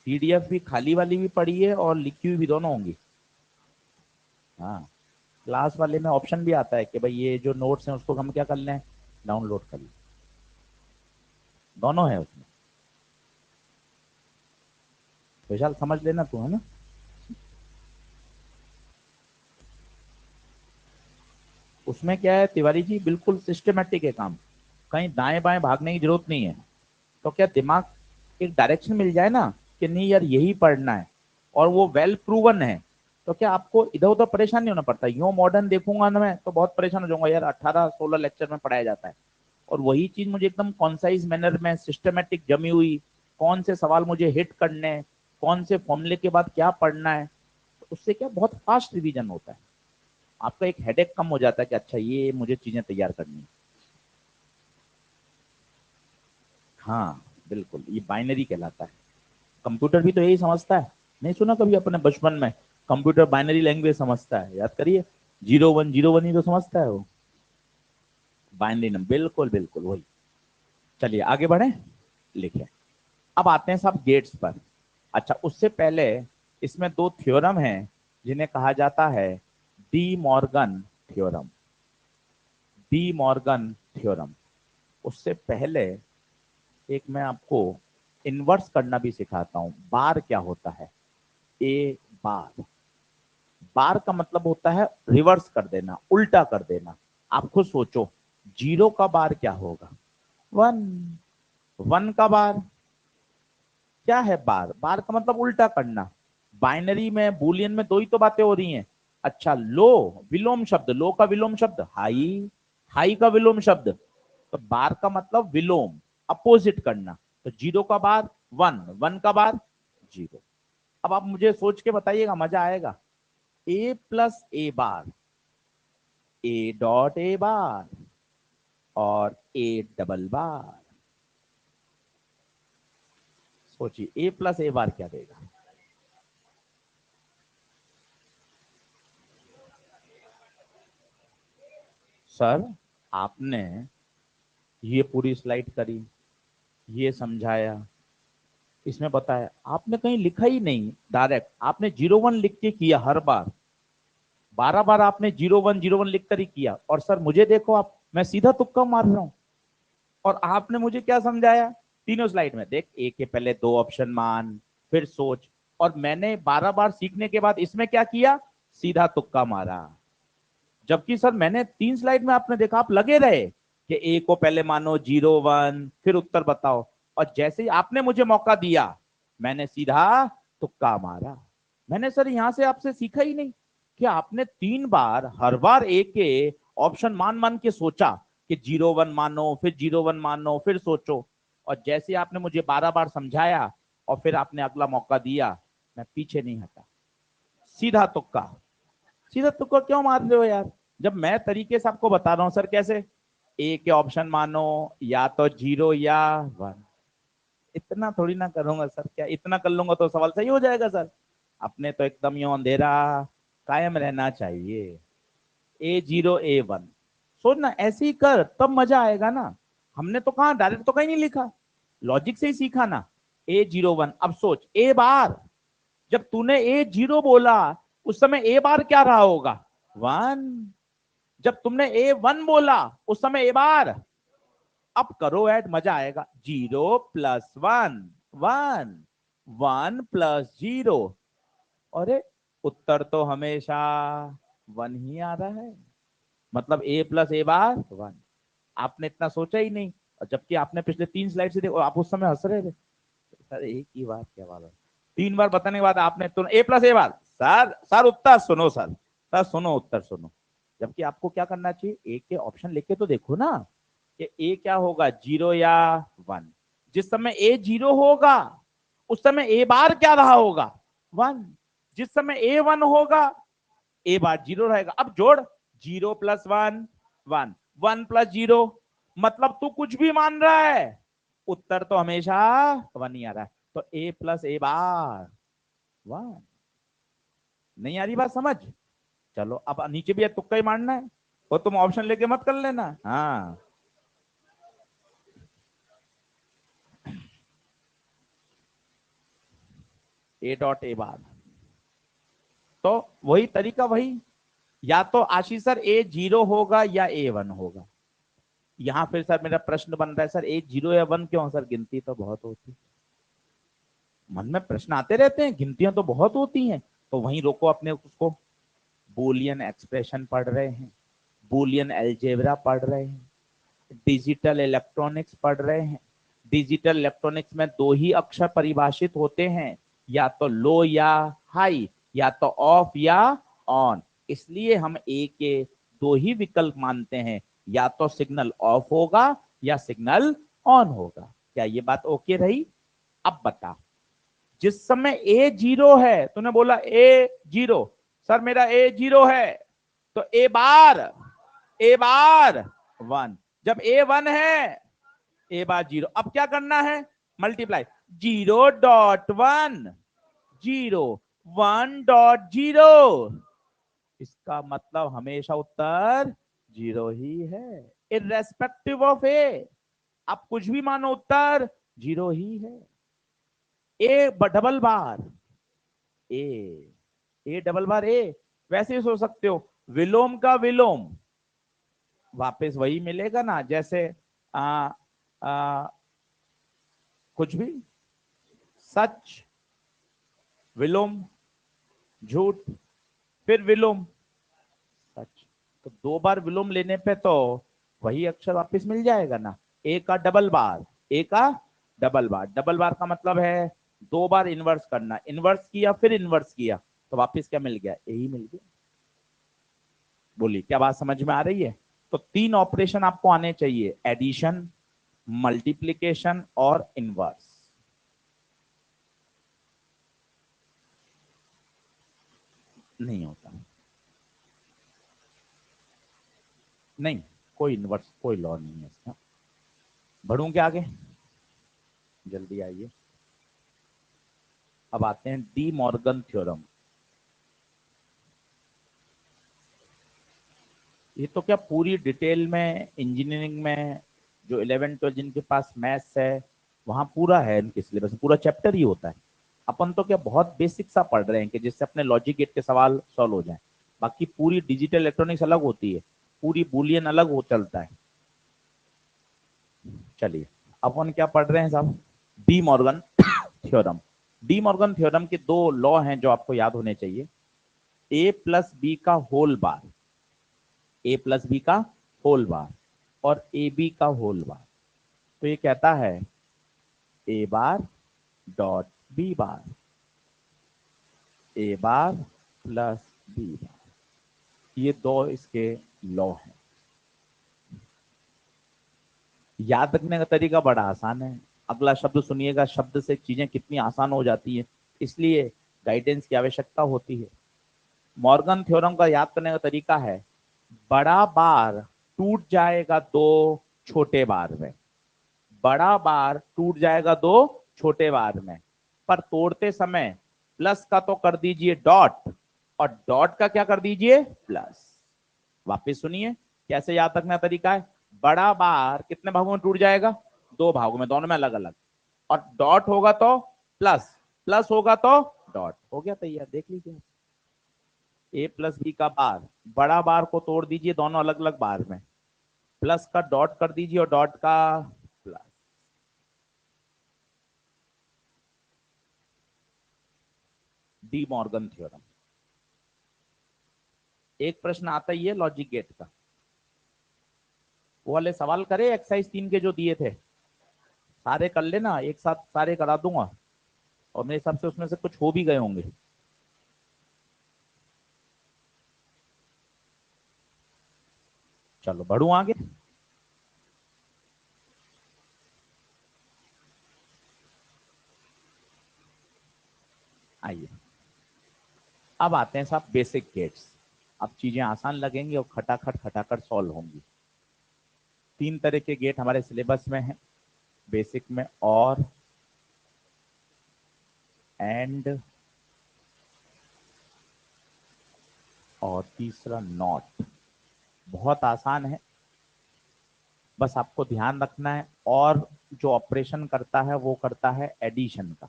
पीडीएफ भी खाली वाली भी पढ़ी है और लिखी हुई भी दोनों होंगी। हाँ क्लास वाले में ऑप्शन भी आता है कि भाई ये जो नोट्स हैं उसको हम क्या कर लें, डाउनलोड कर लें, दोनों है उसमें। विशाल समझ लेना तू, है ना। उसमें क्या है तिवारी जी, बिल्कुल सिस्टमेटिक है काम, कहीं दाएं बाएं भागने की जरूरत नहीं है। तो क्या दिमाग एक डायरेक्शन मिल जाए ना कि नहीं यार यही पढ़ना है, और वो वेल प्रूवन है, तो क्या आपको इधर उधर परेशान नहीं होना पड़ता। यूं मॉडर्न देखूंगा ना मैं तो बहुत परेशान हो जाऊंगा यार, 18-16 लेक्चर में पढ़ाया जाता है, और वही चीज मुझे एकदम कॉन्साइज मैनर में सिस्टमेटिक जमी हुई, कौन से सवाल मुझे हिट करने हैं, कौन से फॉर्मूले के बाद क्या पढ़ना है, तो उससे क्या बहुत फास्ट रिवीजन होता है, आपका एक हेडेक कम हो जाता है कि अच्छा ये मुझे चीजें तैयार करनी है। हाँ बिल्कुल, ये बाइनरी कहलाता है। कंप्यूटर भी तो यही समझता है, नहीं सुना कभी अपने बचपन में, कंप्यूटर बाइनरी लैंग्वेज समझता है, याद करिए, 0101 ही तो समझता है वो, बाइनरी नंबर, बिल्कुल बिल्कुल वही। चलिए आगे बढ़े, लिखे। अब आते हैं सब गेट्स पर। अच्छा उससे पहले इसमें दो थ्योरम हैं जिन्हें कहा जाता है De Morgan theorem, De Morgan theorem. उससे पहले एक मैं आपको इन्वर्स करना भी सिखाता हूं, बार क्या होता है, ए बार, बार का मतलब होता है रिवर्स कर देना, उल्टा कर देना। आप खुद सोचो, 0 का बार क्या होगा, 1, 1 का बार क्या है, बार, बार का मतलब उल्टा करना। बाइनरी में बूलियन में दो ही तो बातें हो रही हैं। अच्छा लो, विलोम शब्द, लो का विलोम शब्द हाई, हाई का विलोम शब्द, तो बार का मतलब विलोम, अपोजिट करना। तो 0 का बार 1, 1 का बार 0। अब आप मुझे सोच के बताइएगा, मजा आएगा। ए plus A bar, A dot A बार, और ए डबल बार। सोचिए ए प्लस ए बार क्या देगा। सर आपने ये पूरी स्लाइड करी, ये समझाया, इसमें बताया, आपने कहीं लिखा ही नहीं, डायरेक्ट आपने 01 लिख के किया हर बार, 12 बार आपने 01 लिख कर ही किया। और सर मुझे देखो आप, मैं सीधा तुक्का मार रहा हूं, और आपने मुझे क्या समझाया, तीनों स्लाइड में देख, ए के पहले दो ऑप्शन मान, फिर सोच, और मैंने 12 बार सीखने के बाद इसमें क्या किया, सीधा तुक्का मारा। जबकि सर मैंने 3 स्लाइड में आपने देखा, आप लगे रहे कि ए को पहले मानो 01 फिर उत्तर बताओ, और जैसे ही आपने मुझे मौका दिया मैंने सीधा तुक्का मारा। मैंने सर यहां से आपसे सीखा ही नहीं कि आपने 3 बार हर बार ए के ऑप्शन मान मान के सोचा कि 01 मानो, फिर 01 मानो, फिर सोचो, और जैसे आपने मुझे 12 बार समझाया और फिर आपने अगला मौका दिया, मैं पीछे नहीं हटा, सीधा तुक्का। सीधा तुक्का क्यों मार रहे हो यार, जब मैं तरीके से आपको बता रहा हूं सर कैसे, ए के ऑप्शन मानो या तो 0 या 1। इतना थोड़ी ना करूंगा सर, क्या इतना कर लूंगा तो सवाल सही हो जाएगा सर, अपने तो एकदम यूं अंधेरा कायम रहना चाहिए। A0 A1, सोच ना ऐसे ही कर, तब मजा आएगा ना। हमने तो कहा डायरेक्ट तो कहीं नहीं लिखा, लॉजिक से ही सीखा ना। A01, अब सोच ए बार, जब तूने A0 बोला उस समय ए बार क्या रहा होगा, 1। जब तुमने A1 बोला उस समय ए बार, अब करो ऐड, मजा आएगा। 0 + 1, 1, 1 + 0, अरे उत्तर तो हमेशा 1 ही आ रहा है, मतलब A + A बार 1। आपने इतना सोचा ही नहीं, और जबकि आपने पिछले 3 स्लाइड से देखो, आप उस समय हंस रहे थे सर, एक ही बात क्या बात है। 3 बार बताने के बाद आपने तो A + A bar, sir sir उत्तर सुनो सर, सर सुनो उत्तर सुनो। जबकि आपको क्या करना चाहिए, ए के ऑप्शन लेके तो देखो ना कि ए क्या होगा, 0 या 1। जिस समय A0 होगा उस समय ए बार क्या रहा होगा, 1। जिस समय A1 होगा ए बार 0 रहेगा। अब जोड़, 0 + 1, 1, 1 + 0, मतलब तू कुछ भी मान रहा है, उत्तर तो हमेशा 1 ही आ रहा है। तो A + A बार 1। नहीं आ रही बात समझ, चलो अब नीचे भी तुक्का ही मारना है, और तुम ऑप्शन लेके मत कर लेना। हाँ A.A बार, तो वही तरीका वही, या तो आशीष सर ए 0 होगा या ए 1 होगा। यहाँ फिर सर मेरा प्रश्न बन रहा है, सर ए 0 या 1 क्यों सर, गिनती तो बहुत होती। मन में प्रश्न आते रहते हैं, गिनतियां तो बहुत होती हैं। तो वहीं रोको अपने उसको। बूलियन एक्सप्रेशन पढ़ रहे हैं, बूलियन अलजेब्रा पढ़ रहे हैं, डिजिटल इलेक्ट्रॉनिक्स पढ़ रहे हैं। डिजिटल इलेक्ट्रॉनिक्स में दो ही अक्षर परिभाषित होते हैं, या तो लो या हाई, या तो ऑफ या ऑन। इसलिए हम ए के दो ही विकल्प मानते हैं, या तो सिग्नल ऑफ होगा या सिग्नल ऑन होगा। क्या ये बात ओके रही? अब बता, जिस समय ए 0 है, तूने बोला ए 0, सर मेरा ए 0 है, तो ए बार 1। जब ए 1 है, ए बार 0। अब क्या करना है? मल्टीप्लाई 0.1, 1.0। इसका मतलब हमेशा उत्तर 0 ही है, इररेस्पेक्टिव ऑफ ए। आप कुछ भी मानो, उत्तर 0 ही है। A double bar A double बार ए, वैसे ही सोच सकते हो, विलोम का विलोम वापस वही मिलेगा ना, जैसे आ, आ, कुछ भी, सच, विलोम, झूठ, फिर विलोम, सच। तो दो बार विलोम लेने पे तो वही अक्षर वापस मिल जाएगा ना। ए का डबल बार, ए का डबल बार, डबल बार का मतलब है दो बार इनवर्स करना, इनवर्स किया फिर इनवर्स किया, तो वापस क्या मिल गया? यही मिल गया। बोलिए, क्या बात समझ में आ रही है? तो तीन ऑपरेशन आपको आने चाहिए, एडिशन, मल्टीप्लीकेशन और इनवर्स। नहीं होता, नहीं, कोई इनवर्स, कोई लॉ नहीं है इसका। बढ़ूं क्या आगे? जल्दी आइए। अब आते हैं डी मॉर्गन थ्योरम। ये तो क्या पूरी डिटेल में इंजीनियरिंग में जो 11 12 जिनके पास मैथ्स है, वहां पूरा है, इनके सिलेबस में पूरा चैप्टर ही होता है। अपन तो क्या बहुत बेसिक सा पढ़ रहे हैं कि जिससे अपने लॉजिक गेट के सवाल सॉल्व हो जाए। बाकी पूरी डिजिटल इलेक्ट्रॉनिक्स अलग होती है, पूरी बुलियन अलग हो चलता है। चलिए, अपन क्या पढ़ रहे हैं साहब? De Morgan theorem. De Morgan theorem के दो लॉ हैं जो आपको याद होने चाहिए। ए प्लस बी का होल बार, ए प्लस बी का होल बार, और ए बी का होल बार। तो ये कहता है ए बार डॉट बी बार, ए बार प्लस बी बार। ये दो इसके लॉ हैं। याद रखने का तरीका बड़ा आसान है। अगला शब्द सुनिएगा, शब्द से चीजें कितनी आसान हो जाती है, इसलिए गाइडेंस की आवश्यकता होती है। मॉर्गन थ्योरम का याद करने का तरीका है, बड़ा बार टूट जाएगा दो छोटे बार में, बड़ा बार टूट जाएगा दो छोटे बार में, पर तोड़ते समय प्लस का तो कर दीजिए डॉट, और डॉट का क्या कर दीजिए? प्लस। वापस सुनिए, कैसे याद रखना तरीका है। बड़ा बार कितने भागों में टूट जाएगा? दो भागों में, दोनों में अलग अलग, और डॉट होगा तो प्लस, प्लस होगा तो डॉट। हो गया तैयार, देख लीजिए। ए प्लस बी का बार, बड़ा बार को तोड़ दीजिए दोनों अलग अलग बार में, प्लस का डॉट कर दीजिए और डॉट का प्लस। De Morgan theorem. एक प्रश्न आता ही है लॉजिक गेट का, वो वाले सवाल करे एक्सरसाइज 3 के जो दिए थे, सारे कर लेना, एक साथ सारे करा दूंगा, और मेरे हिसाब से उसमें से कुछ हो भी गए होंगे। चलो बढ़ू आगे। आइए, अब आते हैं साहब बेसिक गेट्स। अब चीजें आसान लगेंगी और खटाखट खटाखट सॉल्व होंगी। तीन तरह के गेट हमारे सिलेबस में है बेसिक में, एंड, और तीसरा नॉट। बहुत आसान है, बस आपको ध्यान रखना है। और जो ऑपरेशन करता है वो करता है एडिशन का,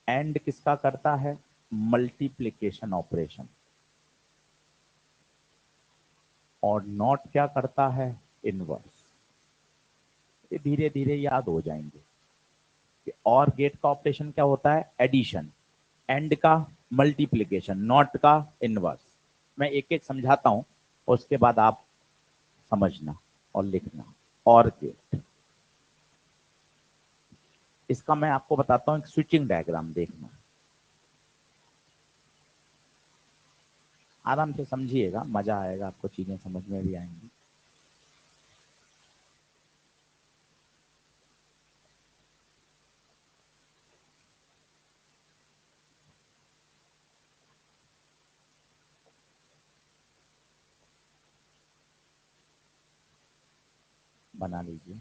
एंड किसका करता है? मल्टीप्लिकेशन ऑपरेशन, और नॉट क्या करता है, इनवर्स। ये धीरे धीरे याद हो जाएंगे कि और गेट का ऑपरेशन क्या होता है, एडिशन, एंड का मल्टीप्लिकेशन, नॉट का इनवर्स। मैं एक एक समझाता हूं, उसके बाद आप समझना और लिखना। और गेट, इसका मैं आपको बताता हूं एक स्विचिंग डायग्राम, देखना आराम से समझिएगा, मजा आएगा आपको, चीजें समझ में भी आएंगी। बना लीजिए।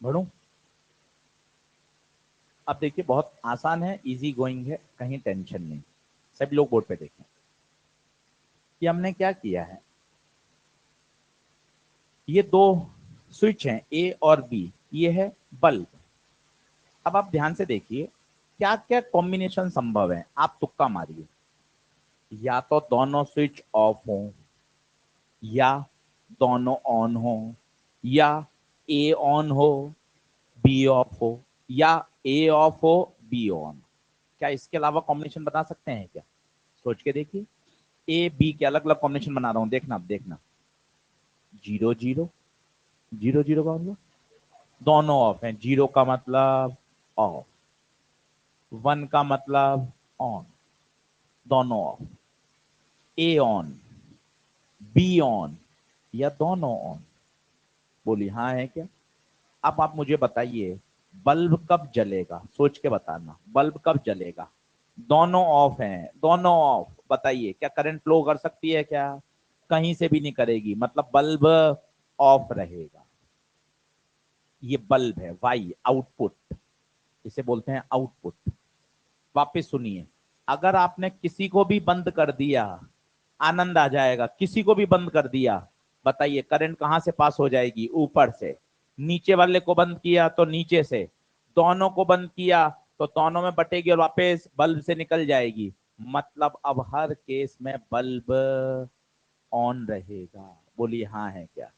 बढ़ू, अब देखिए बहुत आसान है, इजी गोइंग है, कहीं टेंशन नहीं। सभी लोग बोर्ड पे देखें कि हमने क्या किया है। ये दो स्विच हैं, ए और बी, ये है बल्ब। अब आप ध्यान से देखिए क्या क्या कॉम्बिनेशन संभव है, आप तुक्का मारिए। या तो दोनों स्विच ऑफ हो, या दोनों ऑन हो, या ए ऑन हो बी ऑफ हो, या ए ऑफ हो बी ऑन। क्या इसके अलावा कॉम्बिनेशन बता सकते हैं क्या? सोच के देखिए। ए बी के अलग अलग कॉम्बिनेशन बना रहा हूं, देखना अब देखना। 0 0, 0 0 का मतलब दोनों ऑफ हैं, 0 का मतलब ऑफ, 1 का मतलब ऑन, दोनों of. A on, be on, या दोनों ऑन। बोली हाँ है क्या? अब आप मुझे बताइए बल्ब कब जलेगा, सोच के बताना, बल्ब कब जलेगा? दोनों ऑफ हैं, दोनों ऑफ, बताइए क्या करंट फ्लो कर सकती है क्या? कहीं से भी नहीं करेगी, मतलब बल्ब ऑफ रहेगा। ये बल्ब है, वाई आउटपुट, इसे बोलते हैं आउटपुट। वापस सुनिए, अगर आपने किसी को भी बंद कर दिया, आनंद आ जाएगा, किसी को भी बंद कर दिया, बताइए करंट कहां से पास हो जाएगी? ऊपर से। नीचे वाले को बंद किया तो नीचे से, दोनों को बंद किया तो दोनों में बटेगी और वापस बल्ब से निकल जाएगी। मतलब अब हर केस में बल्ब ऑन रहेगा। बोलिए हाँ है क्या?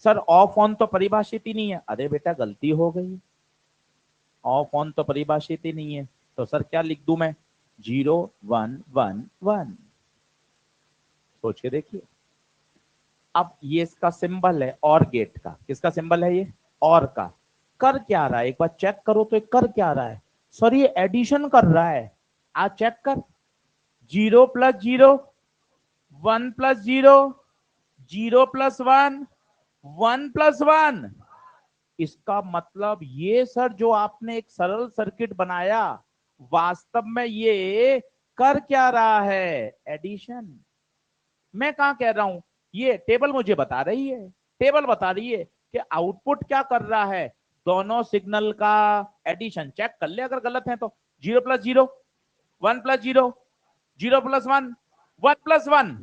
सर ऑफ ऑन तो परिभाषित ही नहीं है। अरे बेटा गलती हो गई, ऑफ ऑन तो परिभाषित ही नहीं है। तो सर क्या लिख दूं मैं? 0 1 1 1। सोच के देखिए। अब ये इसका सिंबल है और गेट का, किसका सिंबल है ये? और का। कर क्या रहा है एक बार चेक करो तो, कर क्या रहा है? सर ये एडिशन कर रहा है। आज चेक कर, 0 + 0, 1 + 0, 0 + 1, 1 + 1। इसका मतलब ये सर जो आपने एक सरल सर्किट बनाया, वास्तव में ये कर क्या रहा है? एडिशन। मैं कहा कह रहा हूं, ये टेबल मुझे बता रही है, टेबल बता रही है कि आउटपुट क्या कर रहा है, दोनों सिग्नल का एडिशन। चेक कर ले अगर गलत है तो। 0 + 0, 1 + 0, 0 + 1, 1 + 1।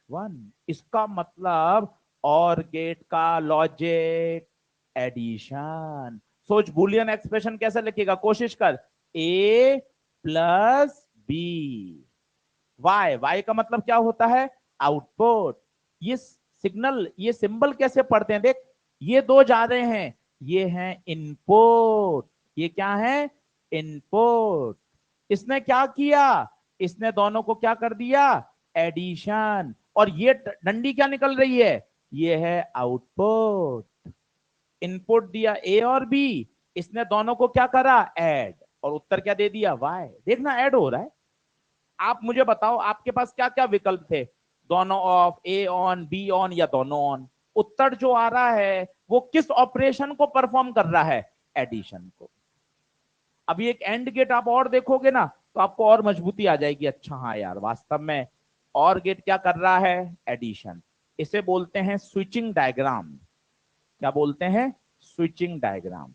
वन। इसका मतलब और गेट का लॉजिक एडिशन। सोच बुलियन एक्सप्रेशन कैसे लिखेगा, कोशिश कर। ए प्लस बी, वाई, वाई का मतलब क्या होता है, आउटपुट। ये सिग्नल, ये सिंबल कैसे पढ़ते हैं, देख, ये दो जा रहे हैं, ये हैं इनपुट, ये क्या है, इनपुट। इसने क्या किया, इसने दोनों को क्या कर दिया, एडिशन। और ये डंडी क्या निकल रही है, ये है आउटपुट। इनपुट दिया ए और बी, इसने दोनों को क्या करा, ऐड, और उत्तर क्या दे दिया, वाई। देखना ऐड हो रहा है। आप मुझे बताओ आपके पास क्या क्या विकल्प थे, दोनों of, A on, be on, या दोनों ऑन। उत्तर जो आ रहा है वो किस ऑपरेशन को परफॉर्म कर रहा है, एडिशन को। अभी एक एंड गेट आप और देखोगे ना, तो आपको और मजबूती आ जाएगी, अच्छा हाँ यार वास्तव में और गेट क्या कर रहा है, एडिशन। इसे बोलते हैं स्विचिंग डायग्राम। क्या बोलते हैं, स्विचिंग डायग्राम।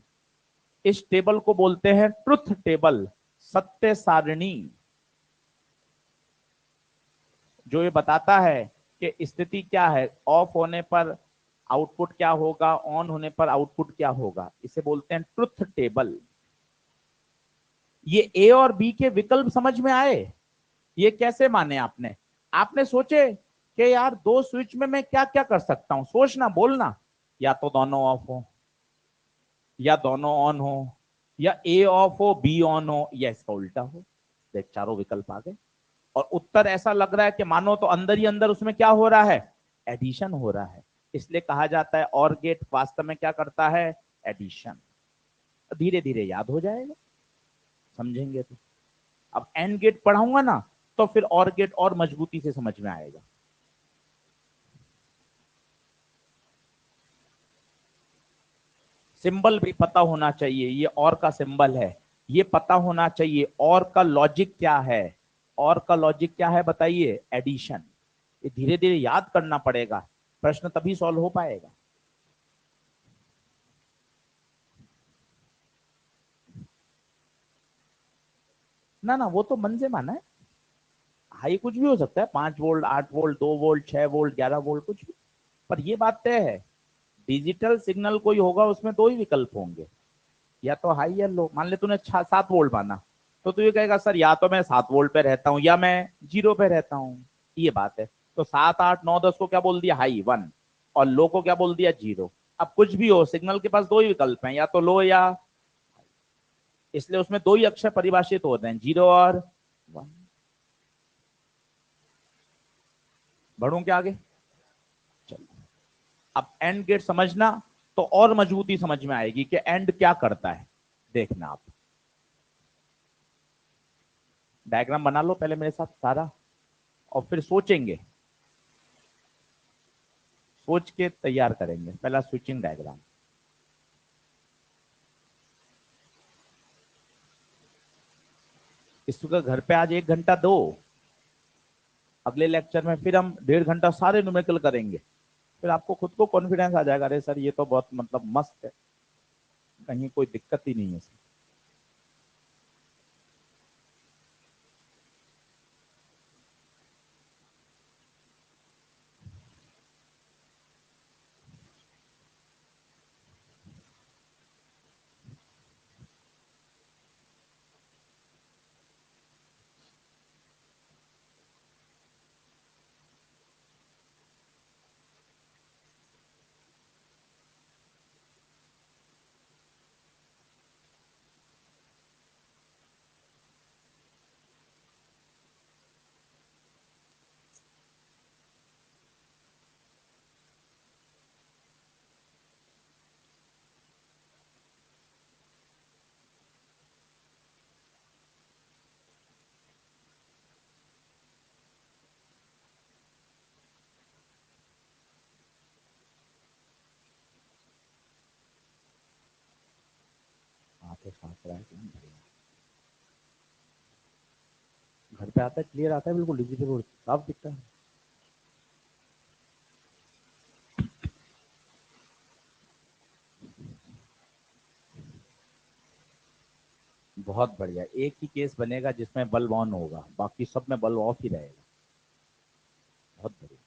इस टेबल को बोलते हैं ट्रुथ टेबल, सत्य सारणी, जो ये बताता है कि स्थिति क्या है, ऑफ होने पर आउटपुट क्या होगा, ऑन होने पर आउटपुट क्या होगा। इसे बोलते हैं ट्रुथ टेबल। ये ए और बी के विकल्प समझ में आए, ये कैसे माने आपने, आपने सोचे कि यार दो स्विच में मैं क्या क्या कर सकता हूं, सोचना, बोलना, या तो दोनों ऑफ हो, या दोनों ऑन हो, या ए ऑफ हो बी ऑन हो, या इसका उल्टा हो। देख चारों विकल्प आ गए, और उत्तर ऐसा लग रहा है कि मानो तो अंदर ही अंदर उसमें क्या हो रहा है, एडिशन हो रहा है। इसलिए कहा जाता है और गेट वास्तव में क्या करता है, एडिशन। धीरे धीरे याद हो जाएगा, समझेंगे तो। अब एंड गेट पढ़ाऊंगा ना, तो फिर और गेट और मजबूती से समझ में आएगा। सिंबल भी पता होना चाहिए, ये और का सिंबल है, ये पता होना चाहिए और का लॉजिक क्या है। और का लॉजिक क्या है बताइए, एडिशन। ये धीरे धीरे याद करना पड़ेगा, प्रश्न तभी सॉल्व हो पाएगा। ना ना, वो तो मन से माना है, हाई कुछ भी हो सकता है, 5 volt, 8 volt, 2 volt, 6 volt, 11 volt, कुछ भी। पर ये बात तय है, डिजिटल सिग्नल कोई होगा उसमें दो ही विकल्प होंगे, या तो हाई या लो। मान ले तूने 7 वोल्ट माना, तो तू ये कहेगा सर या तो मैं 7 वोल्ट पे रहता हूँ या मैं 0 पे रहता हूँ, ये बात है। तो 7, 8, 9, 10 को क्या बोल दिया, हाई 1, और लो को क्या बोल दिया, 0। अब कुछ भी हो, सिग्नल के पास दो ही विकल्प हैं, या तो लो या, इसलिए उसमें दो ही अक्षर परिभाषित होते हैं, 0 और 1। बढ़ू क्या आगे, चलो। अब एंड गेट समझना, तो और मजबूती समझ में आएगी कि एंड क्या करता है। देखना आप डायग्राम बना लो पहले मेरे साथ सारा, और फिर सोचेंगे, सोच के तैयार करेंगे पहला स्विचिंग डायग्राम। इसको घर पे आज 1 घंटा दो, अगले लेक्चर में फिर हम 1.5 घंटा सारे न्यूमेरिकल करेंगे। फिर आपको खुद को कॉन्फिडेंस आ जाएगा, अरे सर ये तो बहुत मतलब मस्त है, कहीं कोई दिक्कत ही नहीं है सर। आते साफ रहा है, घर पे आता है क्लियर आता है, बिल्कुल डिजिटल साफ दिखता है। बहुत बढ़िया, एक ही केस बनेगा जिसमें बल्ब ऑन होगा, बाकी सब में बल्ब ऑफ ही रहेगा। बहुत बढ़िया।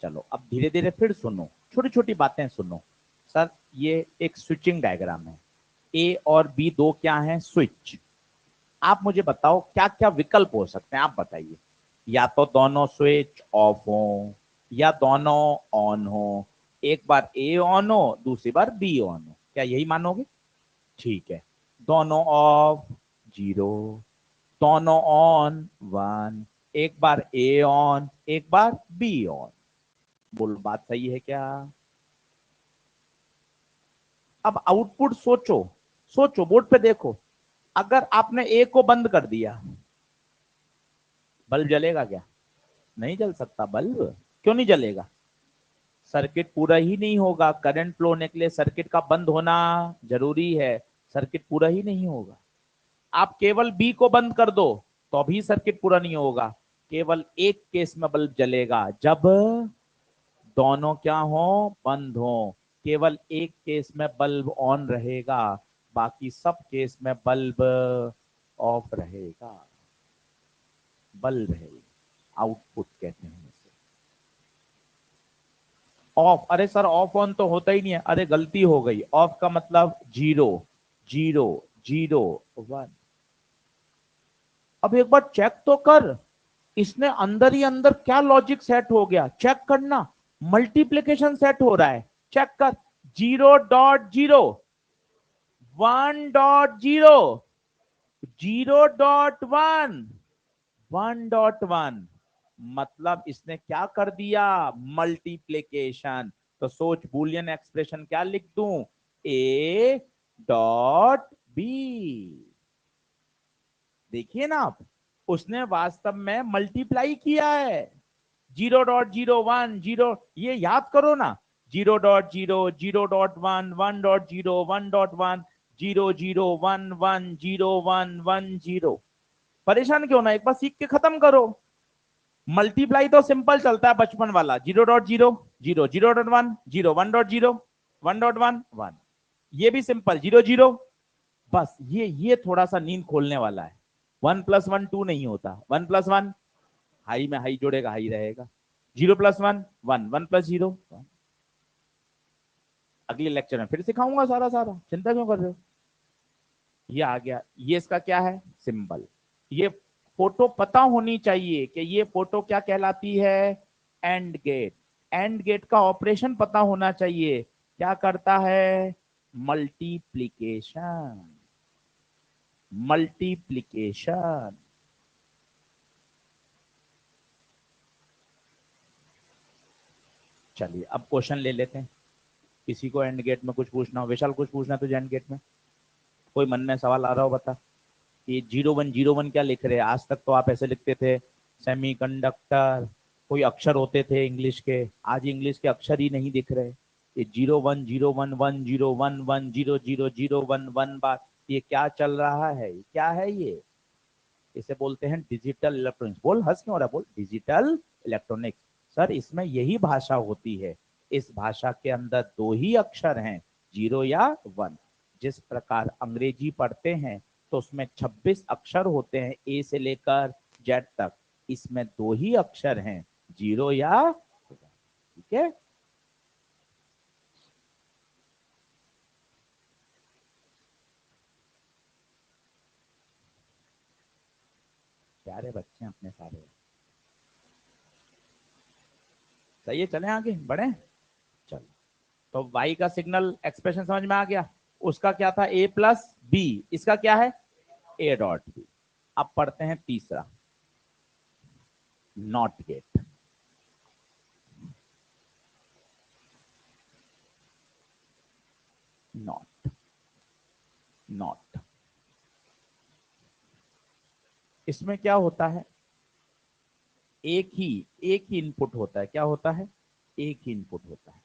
चलो अब धीरे धीरे फिर सुनो, छोटी छोटी बातें सुनो। सर ये एक स्विचिंग डायग्राम है, ए और बी दो क्या हैं, स्विच। आप मुझे बताओ क्या क्या विकल्प हो सकते हैं, आप बताइए। या तो दोनों स्विच ऑफ हो या दोनों ऑन हो, एक बार ए ऑन हो दूसरी बार बी ऑन हो, क्या यही मानोगे? ठीक है, दोनों ऑफ जीरो, दोनों ऑन वन, एक बार ए ऑन एक बार बी ऑन। बोलो बात सही है क्या? अब आउटपुट सोचो, सोचो बोर्ड पे देखो। अगर आपने ए को बंद कर दिया, बल्ब जलेगा क्या? नहीं जल सकता बल्ब। क्यों नहीं जलेगा? सर्किट पूरा ही नहीं होगा, करंट फ्लो होने के लिए सर्किट का बंद होना जरूरी है, सर्किट पूरा ही नहीं होगा। आप केवल बी को बंद कर दो तो भी सर्किट पूरा नहीं होगा। केवल एक केस में बल्ब जलेगा, जब दोनों क्या हो, बंद हो। केवल एक केस में बल्ब ऑन रहेगा, बाकी सब केस में बल्ब ऑफ रहेगा। बल्ब है, आउटपुट कहते हैं इसे। ऑफ, अरे सर ऑफ ऑन तो होता ही नहीं है, अरे गलती हो गई, ऑफ का मतलब जीरो, जीरो, जीरो, वन। अब एक बार चेक तो कर, इसने अंदर ही अंदर क्या लॉजिक सेट हो गया, चेक करना। मल्टीप्लीकेशन सेट हो रहा है, चेक कर। Zero dot zero, one dot zero, zero dot one, one dot one. मतलब इसने क्या कर दिया, मल्टीप्लीकेशन। तो सोच, बुलियन एक्सप्रेशन क्या लिख दूं, ए डॉट बी। देखिए ना आप, उसने वास्तव में मल्टीप्लाई किया है। Zero dot zero one zero, ये याद करो ना। Zero dot zero, zero dot one, one dot zero, one dot one, zero zero one one, zero one one zero. परेशान क्यों ना, एक बार सीख के खत्म करो। मल्टीप्लाई तो सिंपल चलता है बचपन वाला, zero dot zero, zero, zero dot one zero, one dot zero, one dot one one. ये भी सिंपल, जीरो जीरो। बस ये थोड़ा सा नींद खोलने वाला है। वन प्लस वन टू नहीं होता, वन प्लस वन, हाई में हाई जोड़ेगा हाई रहेगा। Zero plus one one, one plus zero. अगले लेक्चर में फिर सिखाऊंगा सारा सारा, चिंता क्यों कर रहे हो। ये आ गया, ये इसका क्या है, सिंबल। ये फोटो पता होनी चाहिए कि ये फोटो क्या कहलाती है, एंड गेट। एंड गेट का ऑपरेशन पता होना चाहिए, क्या करता है, मल्टीप्लीकेशन, मल्टीप्लीकेशन। चलिए अब क्वेश्चन ले लेते हैं। किसी को एंड गेट में कुछ पूछना हो, विशाल कुछ पूछना तुझे एंड गेट में, कोई मन में सवाल आ रहा हो बता। ये जीरो वन क्या लिख रहे हैं, आज तक तो आप ऐसे लिखते थे, सेमी कंडक्टर, कोई अक्षर होते थे इंग्लिश के, आज इंग्लिश के अक्षर ही नहीं दिख रहे। ये zero one one zero one one zero zero zero one one bar, ये क्या चल रहा है, क्या है ये? इसे बोलते हैं डिजिटल इलेक्ट्रॉनिक्स। बोल, हंस क्यों हो रहा है, बोल, डिजिटल इलेक्ट्रॉनिक्स। सर इसमें यही भाषा होती है, इस भाषा के अंदर दो ही अक्षर हैं, जीरो या वन। जिस प्रकार अंग्रेजी पढ़ते हैं तो उसमें 26 अक्षर होते हैं, ए से लेकर जेड तक, इसमें दो ही अक्षर हैं, जीरो या वन। ठीक है, प्यारे बच्चे अपने सारे। सही है, चले आगे बढ़े। चलो, तो y का सिग्नल एक्सप्रेशन समझ में आ गया। उसका क्या था, a प्लस बी, इसका क्या है, a डॉट बी। अब पढ़ते हैं तीसरा, नॉट गेट। नॉट, नॉट, इसमें क्या होता है, एक ही इनपुट होता है, क्या होता है, एक ही इनपुट होता है।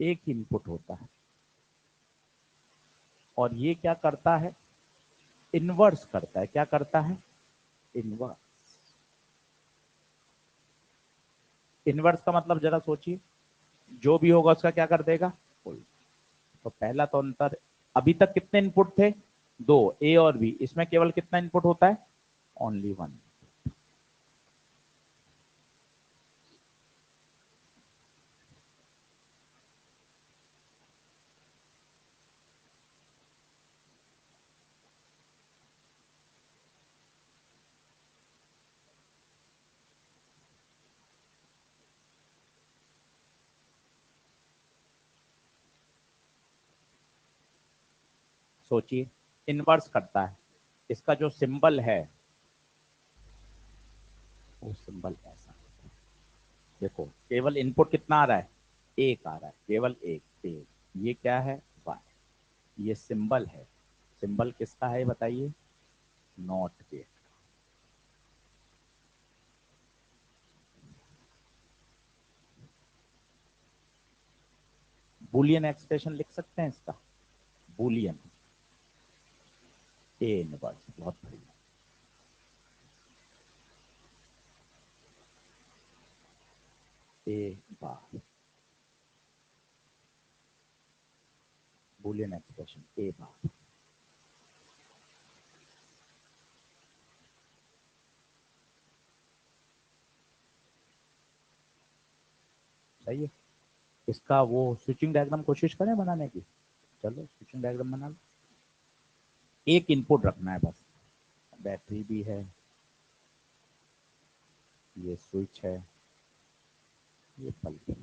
एक ही इनपुट होता है, और ये क्या करता है, इनवर्स करता है। क्या करता है? इनवर्स। इनवर्स का मतलब जरा सोचिए, जो भी होगा उसका क्या कर देगा? उल्टा। तो पहला तो अंतर, अभी तक कितने इनपुट थे? दो, ए और बी। इसमें केवल कितना इनपुट होता है? Only one. सोचिए, इनवर्स करता है। इसका जो सिंबल है वो सिंबल ऐसा। देखो, केवल इनपुट कितना आ रहा है? एक आ रहा है, केवल एक। ये क्या है? वाई। ये सिंबल है। सिंबल किसका है बताइए? Not gate. बुलियन एक्सप्रेशन लिख सकते हैं इसका? Boolean A inverse. बहुत बढ़िया। ए बार, बुलियन एक्सप्रेशन ए बार। सही है। इसका वो स्विचिंग डायग्राम कोशिश करें बनाने की। चलो स्विचिंग डायग्राम बना लो। एक इनपुट रखना है बस। बैटरी भी है, ये स्विच है, ये बल्ब है।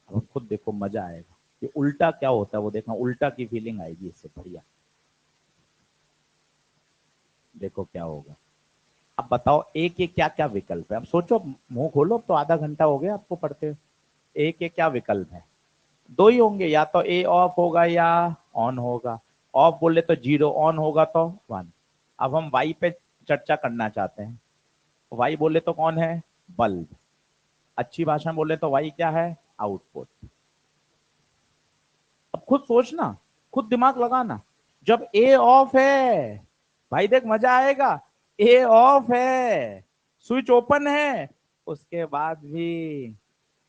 अब खुद देखो, मजा आएगा। ये उल्टा क्या होता है वो देखना, उल्टा की फीलिंग आएगी इससे बढ़िया। देखो क्या होगा। अब बताओ ए के क्या क्या विकल्प है? अब सोचो, मुंह खोलो। अब तो आधा घंटा हो गया आपको पढ़ते हुए। ए के क्या विकल्प है? दो ही होंगे, या तो ए ऑफ होगा या ऑन होगा। ऑफ बोले तो जीरो, ऑन होगा तो वन। अब हम वाई पे चर्चा करना चाहते हैं। वाई बोले तो कौन है? बल्ब। अच्छी भाषा में बोले तो वाई क्या है? आउटपुट। अब खुद सोचना, खुद दिमाग लगाना। जब ए ऑफ है, भाई देख मजा आएगा। ए ऑफ है, स्विच ओपन है, उसके बाद भी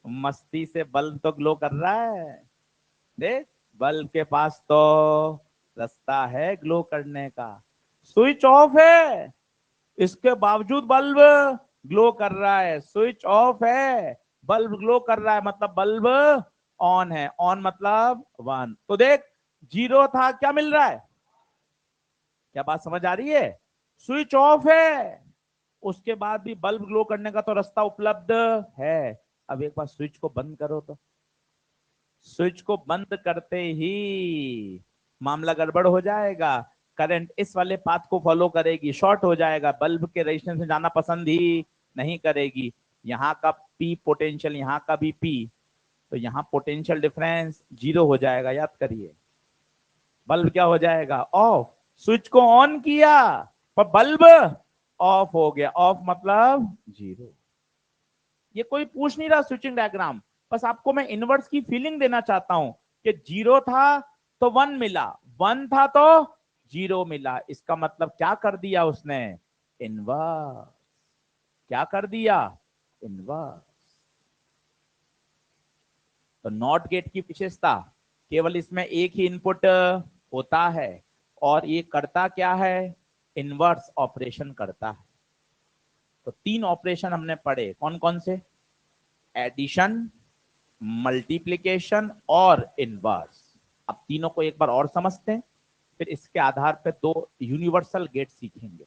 मस्ती से बल्ब तो ग्लो कर रहा है। देख, बल्ब के पास तो रास्ता है ग्लो करने का। स्विच ऑफ है, इसके बावजूद बल्ब ग्लो कर रहा है। स्विच ऑफ है, बल्ब ग्लो कर रहा है, मतलब बल्ब ऑन है। ऑन मतलब वन। तो देख, जीरो था, क्या मिल रहा है? क्या बात समझ आ रही है? स्विच ऑफ है, उसके बाद भी बल्ब ग्लो करने का तो रास्ता उपलब्ध है। अब एक बार स्विच को बंद करो तो, स्विच को बंद करते ही मामला गड़बड़ हो जाएगा। करंट इस वाले पाथ को फॉलो करेगी, शॉर्ट हो जाएगा, बल्ब के रेजिस्टेंस में जाना पसंद ही नहीं करेगी। यहाँ का पी पोटेंशियल, यहाँ का भी पी, तो यहाँ पोटेंशियल डिफरेंस जीरो हो जाएगा। याद करिए, बल्ब क्या हो जाएगा? ऑफ। स्विच को ऑन किया पर बल्ब ऑफ हो गया। ऑफ मतलब जीरो। ये कोई पूछ नहीं रहा स्विचिंग डायग्राम, बस आपको मैं इनवर्स की फीलिंग देना चाहता हूं कि जीरो था तो वन मिला, वन था तो जीरो मिला। इसका मतलब क्या कर दिया उसने? इनवर्स। क्या कर दिया? इनवर्स। तो नॉट गेट की विशेषता, केवल इसमें एक ही इनपुट होता है और ये करता क्या है? इनवर्स ऑपरेशन करता है। तो तीन ऑपरेशन हमने पढ़े, कौन कौन से? एडिशन, मल्टीप्लीकेशन और इनवर्स। अब तीनों को एक बार और समझते हैं, फिर इसके आधार पर दो यूनिवर्सल गेट सीखेंगे।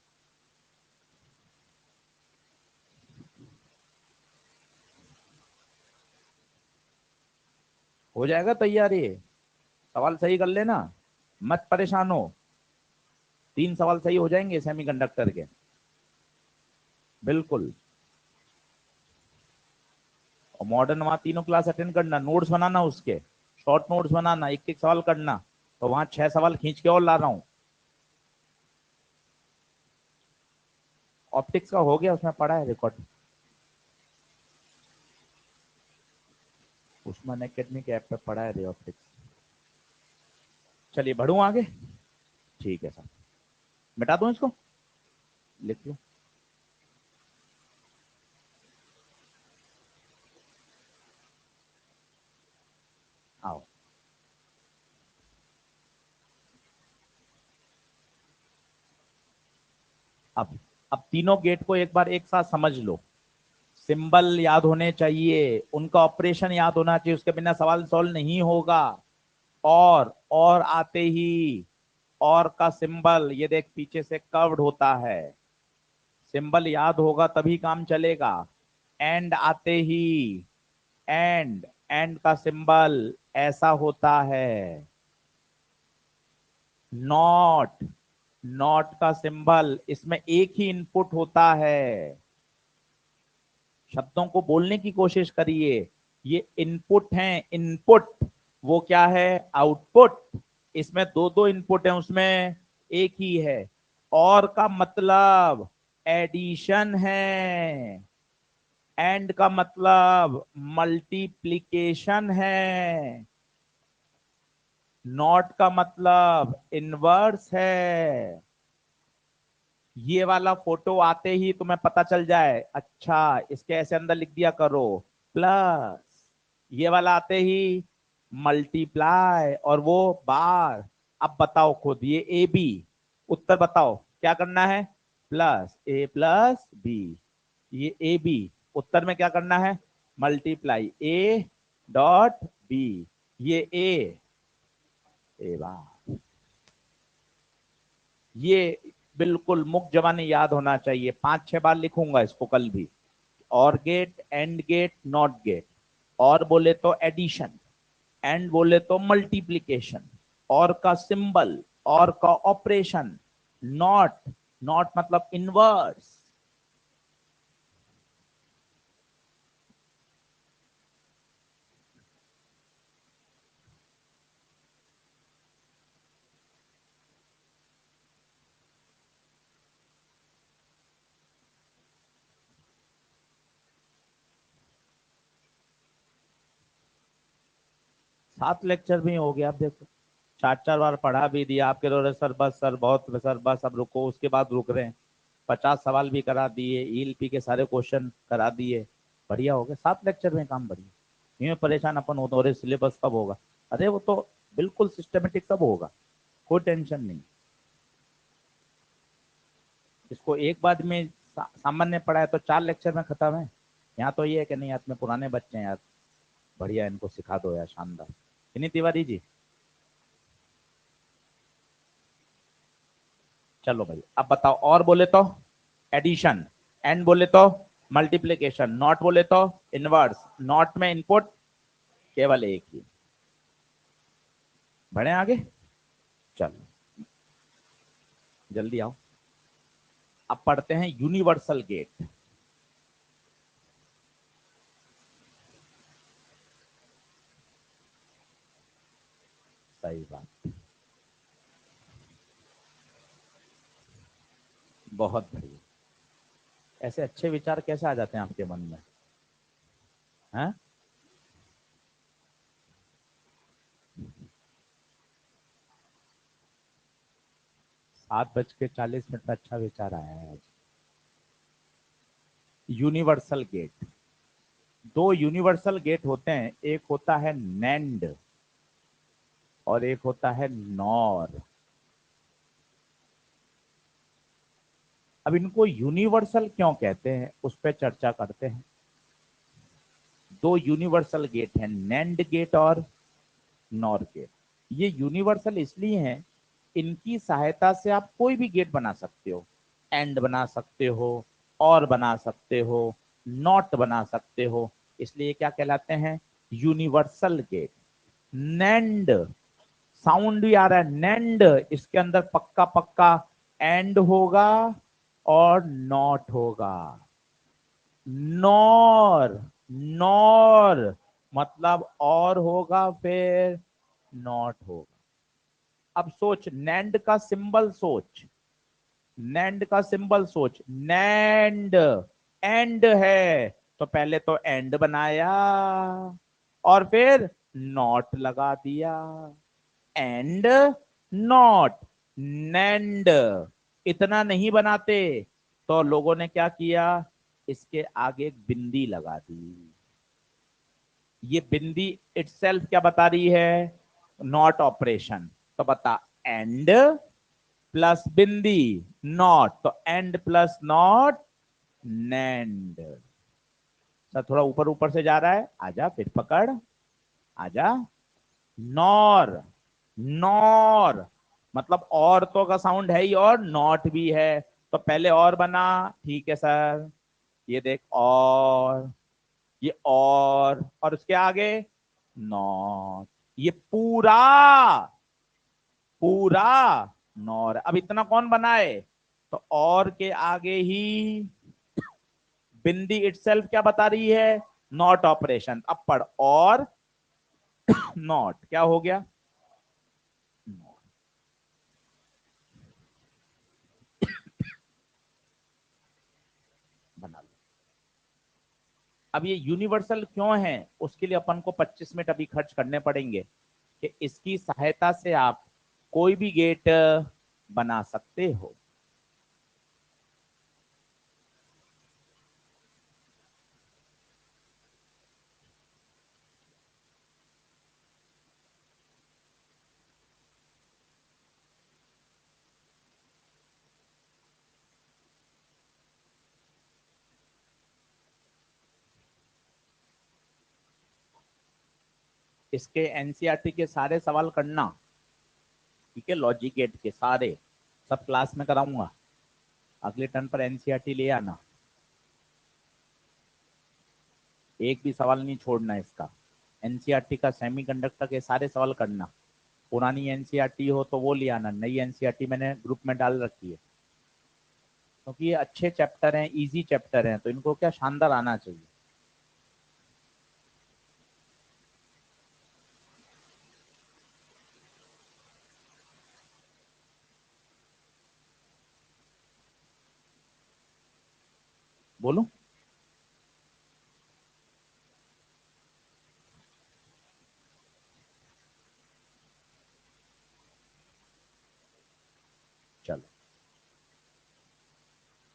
हो जाएगा तैयार ये? सवाल सही कर लेना, मत परेशान हो। तीन सवाल सही हो जाएंगे सेमीकंडक्टर के, बिल्कुल। और मॉडर्न वहां तीनों क्लास अटेंड करना, नोट्स बनाना, उसके शॉर्ट नोट्स बनाना, एक एक सवाल करना। तो वहां 6 सवाल खींच के और ला रहा हूं। ऑप्टिक्स का हो गया, उसमें पढ़ा है रिकॉर्ड, उस्मान एकेडमी के ऐप पे पढ़ा है रे ऑप्टिक्स। चलिए बढ़ू आगे। ठीक है सर, मिटा दूं इसको, लिख लो। आओ, अब तीनों गेट को एक बार एक साथ समझ लो। सिंबल याद होने चाहिए, उनका ऑपरेशन याद होना चाहिए, उसके बिना सवाल सॉल्व नहीं होगा। और आते ही और का सिंबल, ये देख पीछे से कर्व्ड होता है, सिंबल याद होगा तभी काम चलेगा। एंड आते ही, एंड का सिंबल ऐसा होता है। नॉट, नॉट का सिंबल, इसमें एक ही इनपुट होता है। शब्दों को बोलने की कोशिश करिए, ये इनपुट हैं, इनपुट। वो क्या है? आउटपुट। इसमें दो दो इनपुट है, उसमें एक ही है। और का मतलब एडिशन है, एंड का मतलब मल्टीप्लिकेशन है, नॉट का मतलब इनवर्स है। ये वाला फोटो आते ही तुम्हें पता चल जाए, अच्छा इसके ऐसे अंदर लिख दिया करो प्लस, ये वाला आते ही मल्टीप्लाई और वो बार। अब बताओ खुद, ये ए बी, उत्तर बताओ क्या करना है? प्लस बी, ये ए बी, उत्तर में क्या करना है? मल्टीप्लाई ए डॉट बी, ये ए बार। ये बिल्कुल मुख जबानी याद होना चाहिए, 5-6 बार लिखूंगा इसको कल भी। Or gate, and gate, not gate. और बोले तो एडिशन, एंड बोले तो मल्टीप्लीकेशन, और का सिंबल, और का ऑपरेशन, नॉट, नॉट मतलब इनवर्स। 7 लेक्चर भी हो गया, आप देखो 4-4 बार पढ़ा भी दिया आपके द्वारा, सर बस सर बहुत सर बस अब रुको, उसके बाद रुक रहे हैं। 50 सवाल भी करा दिए, ईएलपी के सारे क्वेश्चन करा दिए, बढ़िया हो गया 7 लेक्चर में काम बढ़िया। ये परेशान अपन होते हो, सिलेबस कब होगा? अरे वो तो बिल्कुल सिस्टमेटिक सब होगा, कोई टेंशन नहीं। इसको एक बाद में सामान्य पढ़ा है तो 4 लेक्चर में खत्म है। यहाँ तो ये है कि नहीं, यार में पुराने बच्चे हैं यार, बढ़िया इनको सिखा दो यार, शानदार। इन्हीं तिवारी जी, चलो भाई अब बताओ। और बोले तो एडिशन, एंड बोले तो मल्टीप्लीकेशन, नॉट बोले तो इनवर्स। नॉट में इनपुट केवल एक ही। बढ़े आगे, चलो जल्दी आओ। अब पढ़ते हैं यूनिवर्सल गेट। सही बात, बहुत बढ़िया। ऐसे अच्छे विचार कैसे आ जाते हैं आपके मन में? हैं? 7:40 में अच्छा विचार आया है आज। यूनिवर्सल गेट, दो यूनिवर्सल गेट होते हैं, एक होता है नैंड और एक होता है नॉर। अब इनको यूनिवर्सल क्यों कहते हैं उस पर चर्चा करते हैं। दो यूनिवर्सल गेट हैं, नैंड गेट और नॉर गेट। ये यूनिवर्सल इसलिए हैं, इनकी सहायता से आप कोई भी गेट बना सकते हो। एंड बना सकते हो, और बना सकते हो, नॉट बना सकते हो, इसलिए क्या कहलाते हैं? Universal gate. नैंड, साउंड भी आ रहा है नैंड, इसके अंदर पक्का पक्का एंड होगा और नॉट होगा। नॉर, नॉर मतलब और होगा फिर नॉट होगा। अब सोच, नैंड का सिंबल सोच, नैंड का सिंबल सोच, नैंड एंड है तो पहले तो एंड बनाया और फिर नॉट लगा दिया। And not, NAND. इतना नहीं बनाते तो लोगों ने क्या किया, इसके आगे एक बिंदी लगा दी। ये बिंदी इटसेल्फ क्या बता रही है, नॉट ऑपरेशन। तो बता, एंड प्लस बिंदी नॉट, तो and plus not NAND. Sir थोड़ा ऊपर ऊपर से जा रहा है, आजा फिर पकड़, आजा। नॉर, नॉर मतलब और तो का साउंड है ही और नॉट भी है, तो पहले और बना, ठीक है सर। ये देख, और ये और उसके आगे नॉट, ये पूरा पूरा नॉर। अब इतना कौन बनाए, तो और के आगे ही बिंदी इटसेल्फ क्या बता रही है, नॉट ऑपरेशन। अब पढ़, और नॉट क्या हो गया, बना लो। अब ये यूनिवर्सल क्यों है, उसके लिए अपन को 25 मिनट अभी खर्च करने पड़ेंगे कि इसकी सहायता से आप कोई भी गेट बना सकते हो। इसके एनसीईआरटी के सारे सवाल करना, ठीक है, लॉजिक गेट के सारे, सब क्लास में कराऊंगा। अगले टर्न पर एनसीईआरटी ले आना, एक भी सवाल नहीं छोड़ना इसका। एनसीईआरटी का सेमीकंडक्टर के सारे सवाल करना। पुरानी एनसीईआरटी हो तो वो ले आना, नई एनसीईआरटी मैंने ग्रुप में डाल रखी है, क्योंकि ये अच्छे चैप्टर हैं, इजी चैप्टर हैं, तो इनको क्या शानदार आना चाहिए। बोलो, चलो।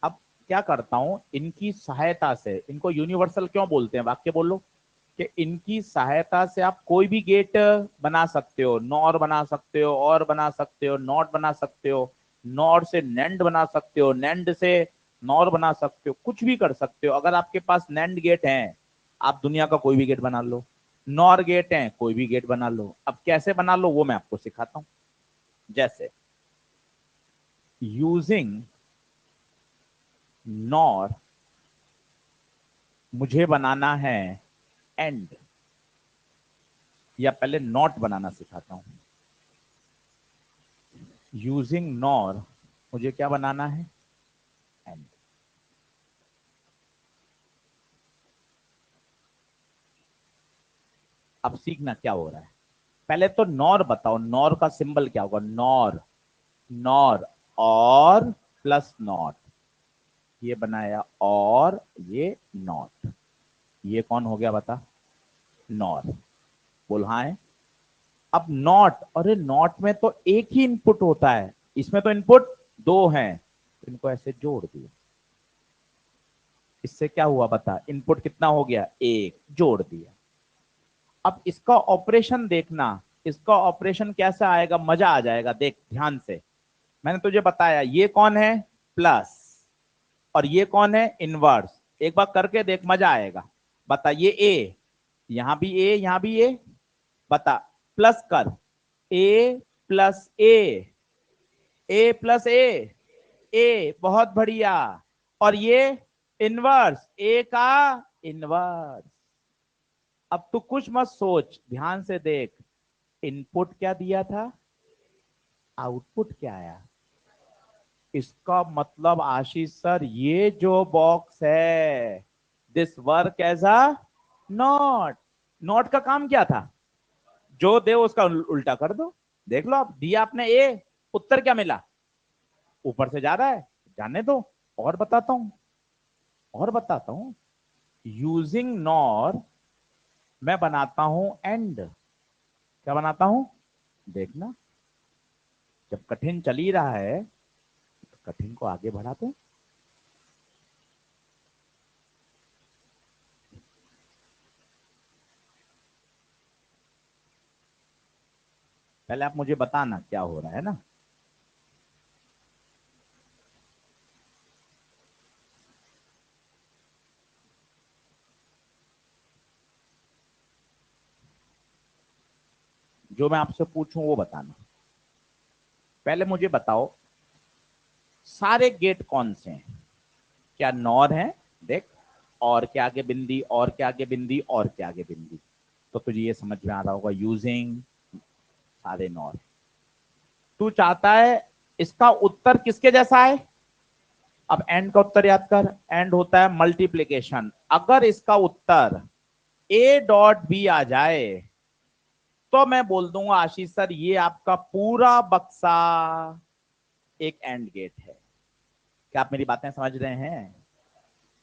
अब क्या करता हूं, इनकी सहायता से, इनको यूनिवर्सल क्यों बोलते हैं, वाक्य बोलो, कि इनकी सहायता से आप कोई भी गेट बना सकते हो, नॉर बना सकते हो, और बना सकते हो, नॉट बना सकते हो, नॉर से नेंड बना सकते हो, नेंड से नॉर बना सकते हो, कुछ भी कर सकते हो। अगर आपके पास नेंड गेट है, आप दुनिया का कोई भी गेट बना लो। नॉर गेट है, कोई भी गेट बना लो। अब कैसे बना लो वो मैं आपको सिखाता हूं। जैसे यूजिंग नॉर मुझे बनाना है एंड, या पहले नॉट बनाना सिखाता हूं। यूजिंग नॉर मुझे क्या बनाना है, एंड। अब सीखना क्या हो रहा है, पहले तो नॉर बताओ, नॉर का सिंबल क्या होगा, नॉर, नॉर और प्लस नॉट, ये बनाया, और ये नॉट, ये कौन हो गया बता, नॉर। बोल हाँ है। अब नॉट, अरे नॉट में तो एक ही इनपुट होता है, इसमें तो इनपुट दो हैं, तो इनको ऐसे जोड़ दिया। इससे क्या हुआ बता, इनपुट कितना हो गया, एक, जोड़ दिया। अब इसका ऑपरेशन देखना, इसका ऑपरेशन कैसा आएगा, मजा आ जाएगा, देख ध्यान से। मैंने तुझे बताया ये कौन है, प्लस, और ये कौन है, इनवर्स। एक बार करके देख, मजा आएगा। बता, ये ए, यहां भी ए, यहां भी ए, बता, प्लस कर, ए प्लस ए प्लस ए, बहुत बढ़िया। और ये इनवर्स, ए का इनवर्स। अब तू कुछ मत सोच, ध्यान से देख, इनपुट क्या दिया था, आउटपुट क्या आया। इसका मतलब आशीष सर, ये जो बॉक्स है, this work as a not. Not का काम क्या था, जो दे उसका उल्टा कर दो। देख लो, आप दिया आपने ए, उत्तर क्या मिला, ऊपर से जा रहा है, जाने दो। और बताता हूं, और बताता हूं, यूजिंग नॉर मैं बनाता हूं एंड। क्या बनाता हूं, देखना, जब कठिन चल ही रहा है तो कठिन को आगे बढ़ाते हैं। पहले आप मुझे बताना क्या हो रहा है ना। जो मैं आपसे पूछूं वो बताना। पहले मुझे बताओ, सारे गेट कौन से हैं? क्या नॉर है? देख, और के आगे बिंदी, और के आगे बिंदी, और के आगे बिंदी। तो तुझे ये समझ में आ रहा होगा, यूजिंग सारे नॉर। तू चाहता है इसका उत्तर किसके जैसा है? अब एंड का उत्तर याद कर, एंड होता है मल्टीप्लीकेशन। अगर इसका उत्तर ए डॉट बी आ जाए तो मैं बोल दूंगा आशीष सर ये आपका पूरा बक्सा एक एंड गेट है। क्या आप मेरी बातें समझ रहे हैं?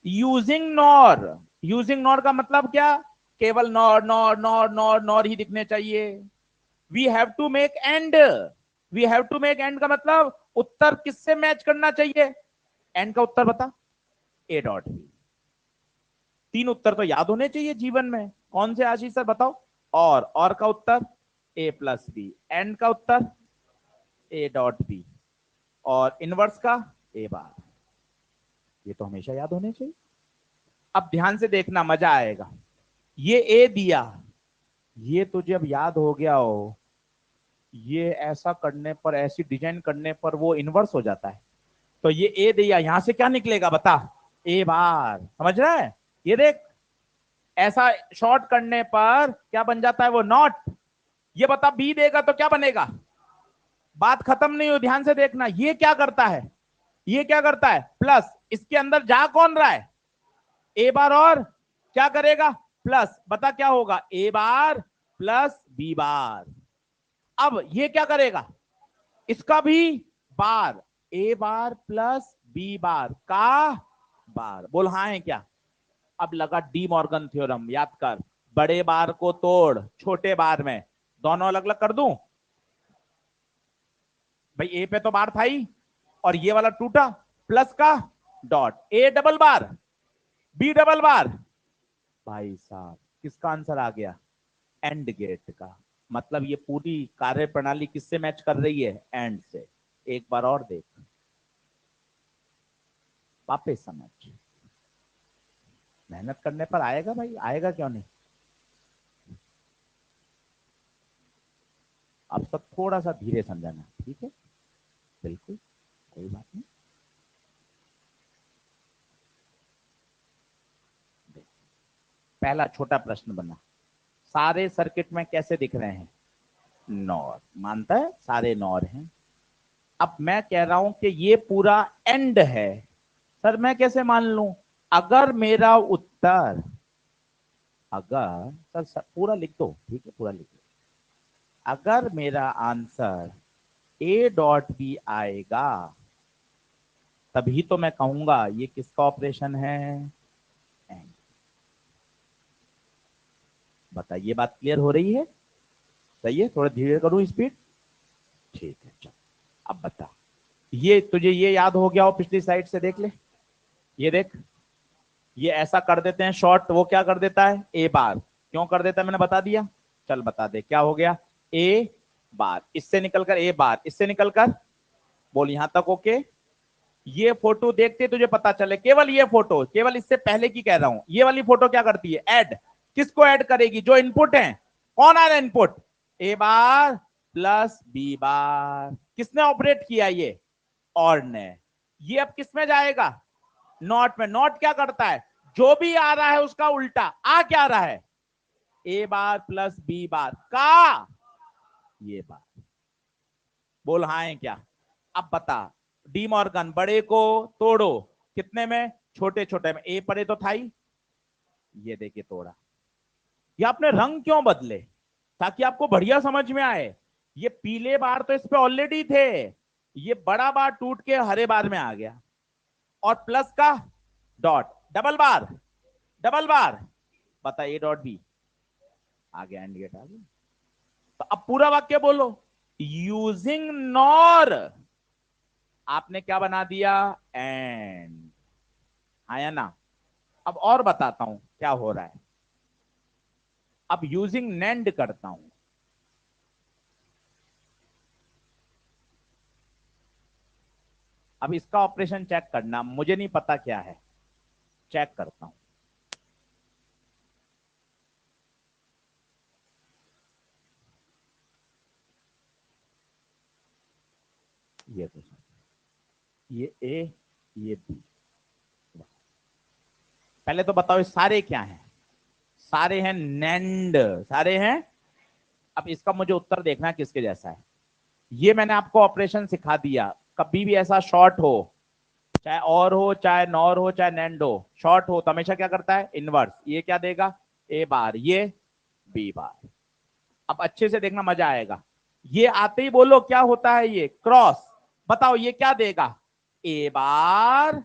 यूजिंग नॉर, यूजिंग नॉर का मतलब क्या? केवल NOR NOR NOR NOR NOR ही दिखने चाहिए। We have to make AND, we have to make AND का मतलब उत्तर किससे मैच करना चाहिए? एंड का उत्तर बता, ए डॉट बी। तीन उत्तर तो याद होने चाहिए जीवन में। कौन से आशीष सर बताओ? और का उत्तर ए प्लस बी, एंड का उत्तर ए डॉट बी, और इनवर्स का ए बार। ये तो हमेशा याद होने चाहिए। अब ध्यान से देखना, मजा आएगा। ये ए दिया, ये तुझे अब याद हो गया हो, ये ऐसा करने पर, ऐसी डिजाइन करने पर वो इनवर्स हो जाता है। तो ये ए दिया, यहां से क्या निकलेगा बता? ए बार। समझ रहा है? ये देख, ऐसा शॉर्ट करने पर क्या बन जाता है? वो नॉट। ये बता, बी देगा तो क्या बनेगा? बात खत्म नहीं हो, ध्यान से देखना। ये क्या करता है? ये क्या करता है? प्लस। इसके अंदर जा कौन रहा है? ए बार, और क्या करेगा? प्लस। बता क्या होगा? ए बार प्लस बी बार। अब ये क्या करेगा? इसका भी बार, ए बार प्लस बी बार का बार। बोल हाँ है क्या? अब लगा डी मॉर्गन थ्योरम, याद कर। बड़े बार को तोड़ छोटे बार में, दोनों अलग अलग कर दूं? भाई ए पे तो बार था ही, और ये वाला टूटा, प्लस का dot, A double bar B double bar. भाई साहब, किसका आंसर आ गया? एंड गेट का। मतलब ये पूरी कार्य प्रणाली किससे मैच कर रही है? एंड से। एक बार और देख, वापस समझ। मेहनत करने पर आएगा भाई, आएगा क्यों नहीं। अब सब थोड़ा सा धीरे समझाना, ठीक है? बिल्कुल, कोई बात नहीं। पहला छोटा प्रश्न बना, सारे सर्किट में कैसे दिख रहे हैं? नॉर। मानता है सारे नॉर हैं। अब मैं कह रहा हूं कि ये पूरा एंड है। सर मैं कैसे मान लूं? अगर मेरा उत्तर, अगर सर पूरा लिख दो, ठीक है, पूरा लिख दो। अगर मेरा आंसर ए डॉट बी आएगा तभी तो मैं कहूंगा ये किसका ऑपरेशन है? एंड। बताइए, बात क्लियर हो रही है? सही है? थोड़ा धीरे करूं स्पीड? ठीक है, चल। अब बता, ये तुझे ये याद हो गया हो, पिछली साइड से देख ले। ये देख, ये ऐसा कर देते हैं शॉर्ट, वो क्या कर देता है? ए बार। क्यों कर देता है मैंने बता दिया। चल बता दे क्या हो गया? ए बार, इससे निकलकर ए बार, इससे निकलकर। बोल यहां तक ओके? ये फोटो देखते तुझे पता चले, केवल ये फोटो, केवल इससे पहले की कह रहा हूं, ये वाली फोटो क्या करती है? ऐड। किसको ऐड करेगी? जो इनपुट है। कौन आ रहा है इनपुट? ए बार प्लस बी बार। किसने ऑपरेट किया? ये और ने। ये अब किस में जाएगा? नॉट में। नॉट क्या करता है? जो भी आ रहा है उसका उल्टा। आ क्या रहा है? ए बार प्लस बी बार का ये बार। बोल हाँ है क्या? अब बता, डी मॉर्गन, बड़े को तोड़ो कितने में? छोटे छोटे में। ए पड़े तो था ही, ये देखिए तोड़ा। ये आपने रंग क्यों बदले? ताकि आपको बढ़िया समझ में आए। ये पीले बार तो इस पे ऑलरेडी थे, ये बड़ा बार टूट के हरे बार में आ गया, और प्लस का डॉट, डबल बार, डबल बार। बता ए डॉट बी आ गया, एंड गेट आ गया। तो अब पूरा वाक्य बोलो। यूजिंग नॉर आपने क्या बना दिया, एंड। आया ना। अब और बताता हूं क्या हो रहा है। अब यूजिंग नेंड करता हूं। अब इसका ऑपरेशन चेक करना, मुझे नहीं पता क्या है, चेक करता हूं। ये तो ये ए, ये बी। पहले तो बताओ ये सारे क्या हैं। सारे हैं नेंड, सारे हैं। अब इसका मुझे उत्तर देखना है किसके जैसा है। ये मैंने आपको ऑपरेशन सिखा दिया। कभी भी ऐसा शॉर्ट हो, चाहे और हो, चाहे नॉर हो, चाहे नेंड हो, शॉर्ट हो तो हमेशा क्या करता है, इनवर्स। ये क्या देगा, ए बार, ये बी बार। अब अच्छे से देखना, मजा आएगा। ये आते ही बोलो क्या होता है, ये क्रॉस। बताओ ये क्या देगा, ए बार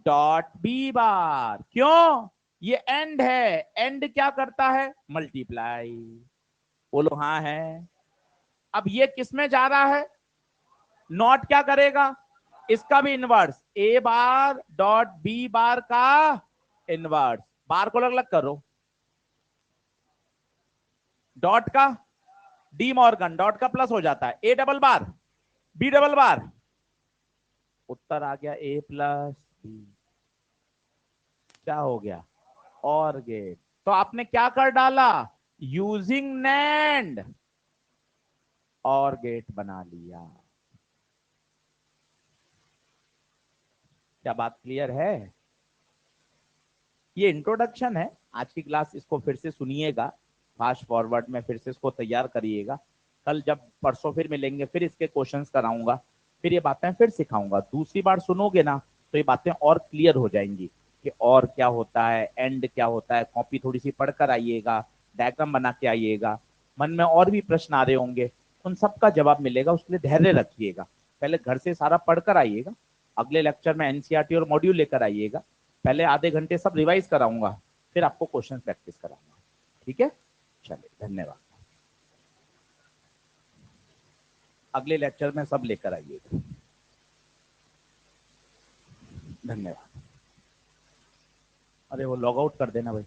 डॉट बी बार। क्यों, ये एंड है। एंड क्या करता है, मल्टीप्लाई। बोलो हाँ है। अब ये किस में जा रहा है, नॉट क्या करेगा, इसका भी inverse, A bar dot B bar का इनवर्स। बार को अलग अलग करो, डॉट का डी मॉर्गन, डॉट का प्लस हो जाता है, A double bar B double bar. उत्तर आ गया ए प्लस बी। क्या हो गया, और गेट। तो आपने क्या कर डाला, यूजिंग नैंड और गेट बना लिया। क्या बात क्लियर है। ये इंट्रोडक्शन है आज की क्लास, इसको फिर से सुनिएगा, फास्ट फॉरवर्ड में फिर से इसको तैयार करिएगा। कल जब परसों फिर मिलेंगे, फिर इसके क्वेश्चंस कराऊंगा, फिर ये बातें फिर सिखाऊंगा। दूसरी बार सुनोगे ना तो ये बातें और क्लियर हो जाएंगी कि और क्या होता है, एंड क्या होता है। कॉपी थोड़ी सी पढ़कर आइएगा, डायग्राम बना के आइएगा। मन में और भी प्रश्न आ रहे होंगे, उन सबका जवाब मिलेगा, उसके लिए धैर्य रखिएगा। पहले घर से सारा पढ़कर आइएगा, अगले लेक्चर में एनसीईआरटी और मॉड्यूल लेकर आइएगा। पहले आधे घंटे सब रिवाइज कराऊंगा, फिर आपको क्वेश्चन प्रैक्टिस कराऊंगा। ठीक है, चलिए धन्यवाद। अगले लेक्चर में सब लेकर आइएगा। धन्यवाद। अरे वो लॉग आउट कर देना भाई।